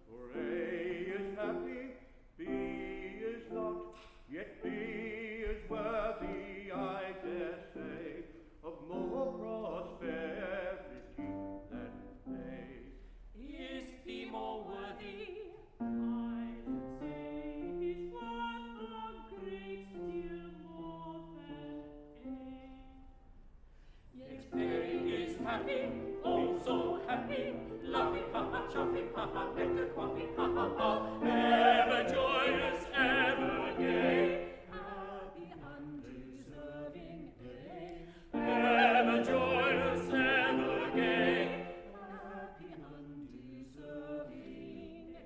For A is happy, B is not. Yet B is worthy, I dare say, of more prosperity than A. Is B more worthy? I should say he's worth a great deal more than A. Yet A is happy, oh so happy, laughing, ha ha, chuffing, ha ha, nectar quaffing, ha ha ha, ever joyous, ever gay, happy undeserving A, ever joyous, ever gay, happy undeserving A.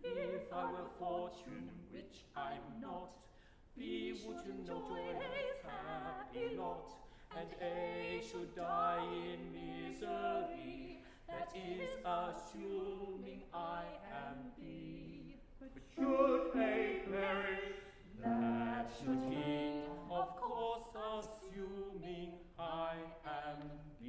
If I were fortune, which I'm not, B would you know Joyce's happy lot, and A should die in misery. That is assuming I am B. But should A perish, That should he, of course, assuming I am B.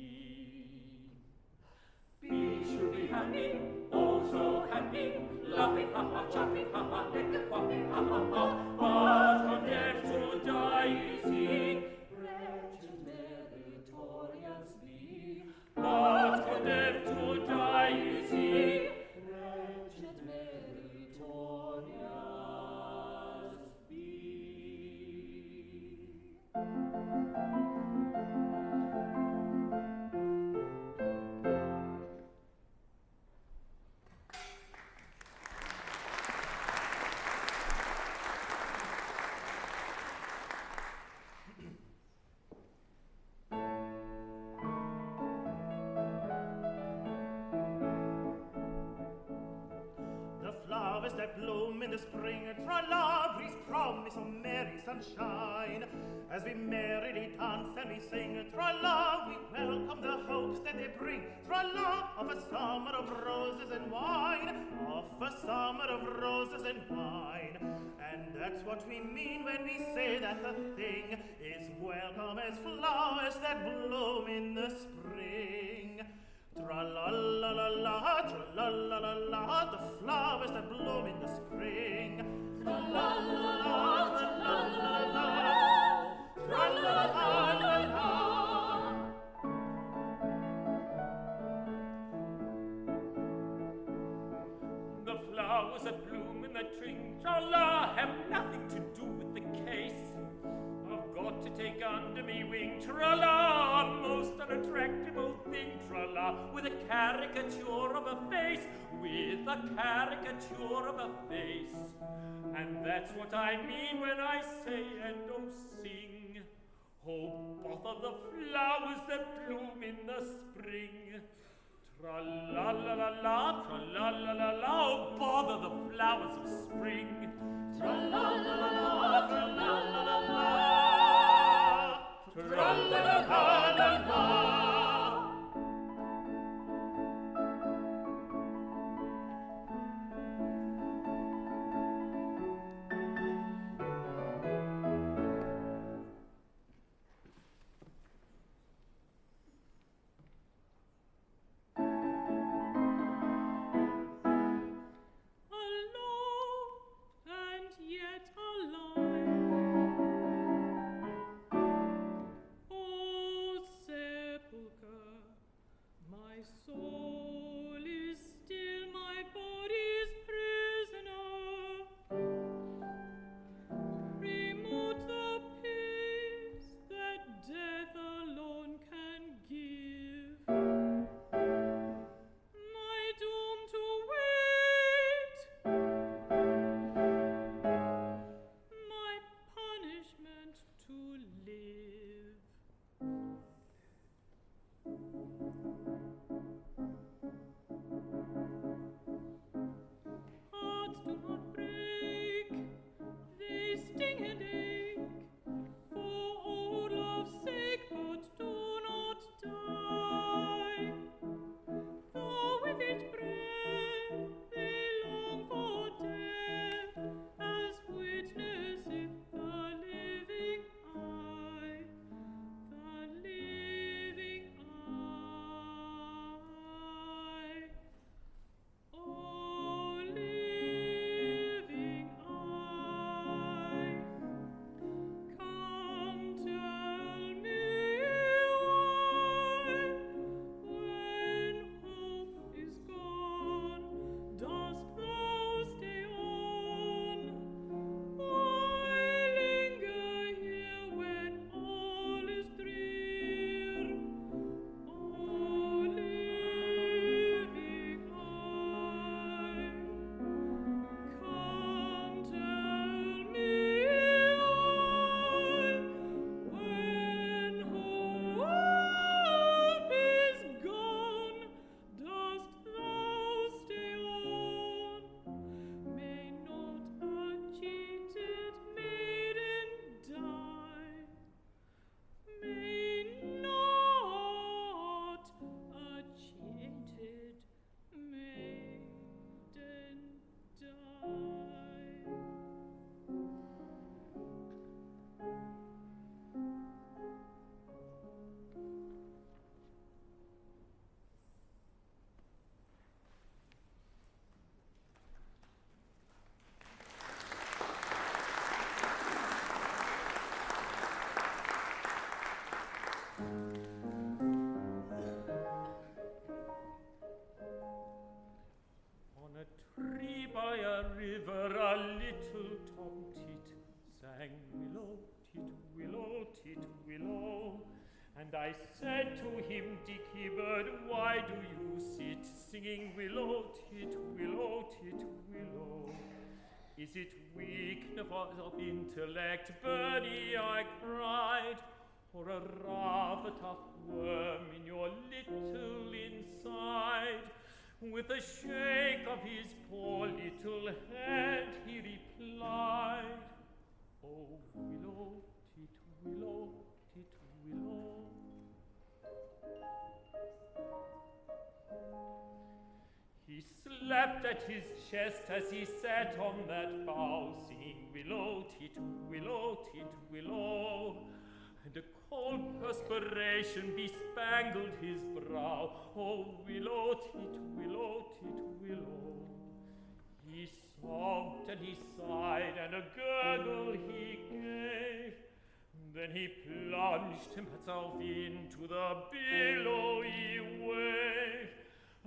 B should be happy, oh so happy, laughing, ha ha, chuffing, ha ha, nectar quaffing, ha ha ha, but condemned to die is he, wretched meritorious B. But condemned to die is he, wretched meritorious B. The flowers that bloom in the spring, tra-la, breeze promise of merry sunshine. As we merrily dance and we sing, tra-la, we welcome the hopes that they bring, tra-la, of a summer of roses and wine, of a summer of roses and wine. And that's what we mean when we say that the thing is welcome as flowers that bloom in the spring. Tra-la-la-la-la, tra-la-la-la-la, the flowers that bloom in the spring. Tra-la-la-la, tra-la-la-la-la, tra-la-la-la-la. The flowers that bloom in the tree, tra-la, have nothing to do with the case. I've got to take under me wing, tra-la, a most unattractive old thing, tra-la, with a caricature of a face, with a caricature of a face. And that's what I mean when I say and oh sing, oh bother the flowers that bloom in the spring. Tra-la-la-la-la, tra-la-la-la-la, oh bother the flowers of spring. Tra-la-la-la-la, tra-la-la-la-la, tra-la-la-la-la-la. Alone and yet alive, live. Hearts do not break, they sting and ache, for old love's sake, but do not die. Though with each breath they long for death, as witnesseth the living eye, the living eye. Oh, living eye, come tell me why, when hope is gone, dost thou stay on? Why linger here when all is drear? Oh, living eye, come tell me why, when hope is gone, dost thou stay on? May not a cheated maiden die? May not a cheated maiden die? On a tree by a river, a little tomtit sang willow, tit-willow, tit-willow. And I said to him, Dicky bird, why do you sit singing willow, tit-willow, tit-willow? Is it weakness of intellect, birdie, I cried, or a rather tough worm in your little inside? With a shake of his poor little head, he replied, Oh, willow, tit-willow, tit-willow. He slapped at his chest as he sat on that bough, singing willow, tit-willow, tit-willow. And a cold perspiration bespangled his brow. Oh, willow, tit-willow, tit-willow. He sobbed and he sighed, and a gurgle he gave. Then he plunged himself into the billowy wave,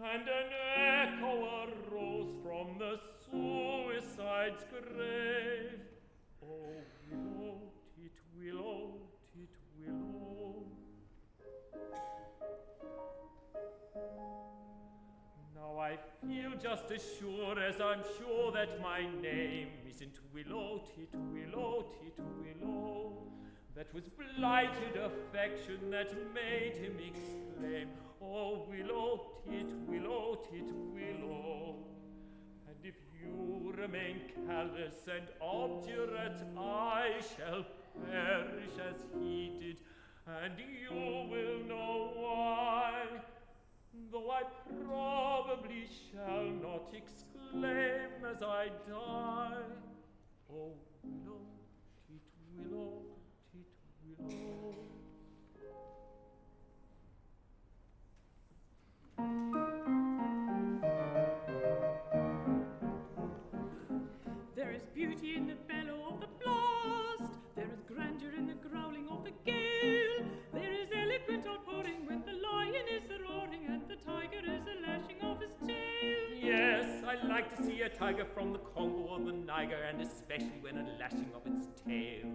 and an echo arose from the suicide's grave. Oh, willow, tit-willow, tit-willow. Now I feel just as sure as I'm sure that my name isn't Willow, tit-willow, tit-willow. That was blighted affection that made him exclaim, Oh, willow, tit-willow, tit-willow. And if you remain callous and obdurate, I shall perish as he did, and you will know why. Though I probably shall not exclaim as I die, Oh, willow, tit-willow, tit-willow. There is beauty in the bellow of the blast, there is grandeur in the growling of the gale, there is eloquent outpouring when the lion is roaring and the tiger is a lashing of his tail. Yes, I like to see a tiger from the Congo or the Niger, and especially when a lashing of its tail.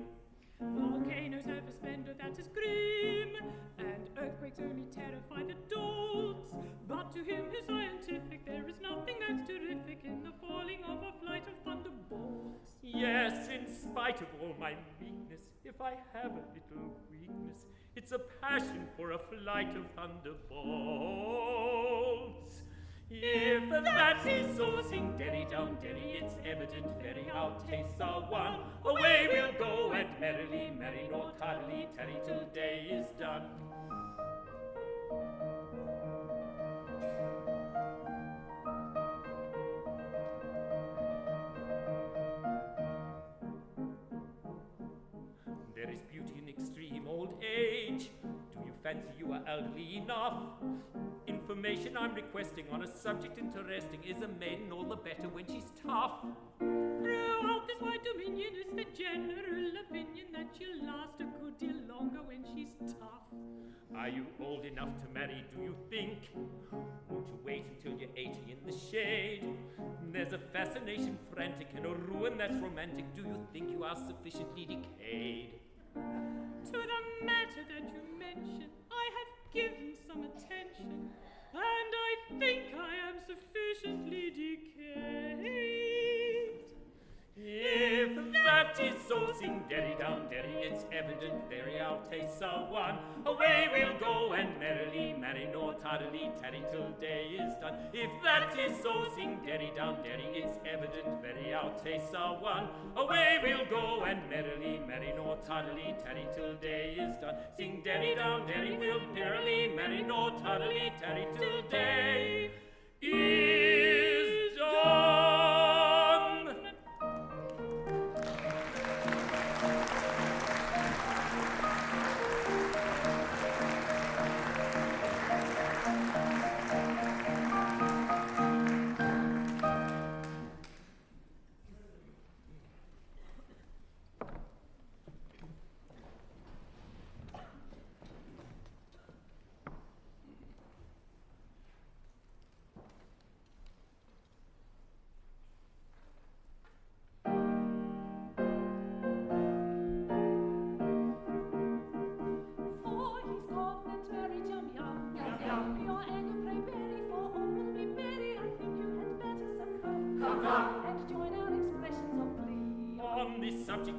Volcanoes have a splendor that is grim, and earthquakes only terrify the dolts. But to him who's scientific, there is nothing that's terrific in the falling of a flight of thunderbolts. Yes, in spite of all my weakness, if If I have a little weakness, it's a passion for a flight of thunderbolts. If that is so, sing derry down derry, it's evident very our tastes are one. Away we'll go and merrily, merry nor tardily, tarry till day is done. There is beauty in extreme old age. Do you fancy you are elderly enough? Information I'm requesting on a subject interesting. Is a maiden all the better when she's tough? Throughout this wide dominion is the general opinion that she'll last a good deal longer when she's tough. Are you old enough to marry, do you think? Won't you wait until you're 80 in the shade? There's a fascination frantic and a ruin that's romantic. Do you think you are sufficiently decayed? To the matter that you mention, I have given some attention, and I think I am sufficiently decayed. If that is so, sing derry down derry, it's evident very our tastes are one. Away we'll go and merrily, marry nor tardily, tarry till day is done. If that is so, sing derry down derry, it's evident very our tastes are one. Away we'll go and merrily, marry nor tardily, tarry till day is done. Sing derry down derry, we'll merrily, marry nor tardily, tarry till day is done.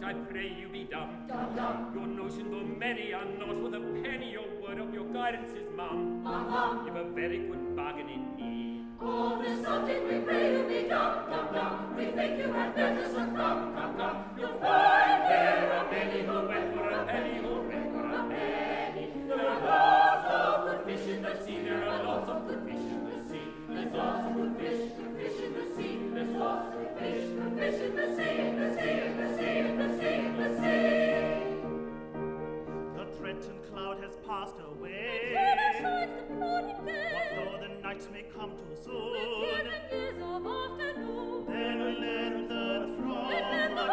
I pray you be dumb. Your notion, though many, are not worth a penny. Your word of your guidance is mum. You've a very good bargain indeed. On this subject we pray you be dumb. We think you had better succumb. You'll find there are many who went for a penny, who went for a penny. There are lots of good fish in the sea. There are lots of good fish in the sea. There's lots of good fish in the sea. There's lots of good fish in the sea, in the sea, in the sea, in the sea, in the sea. The threatened cloud has passed away. Shines the morning day. What though the nights may come too soon? With years and years of afternoon. Then we lengthen from the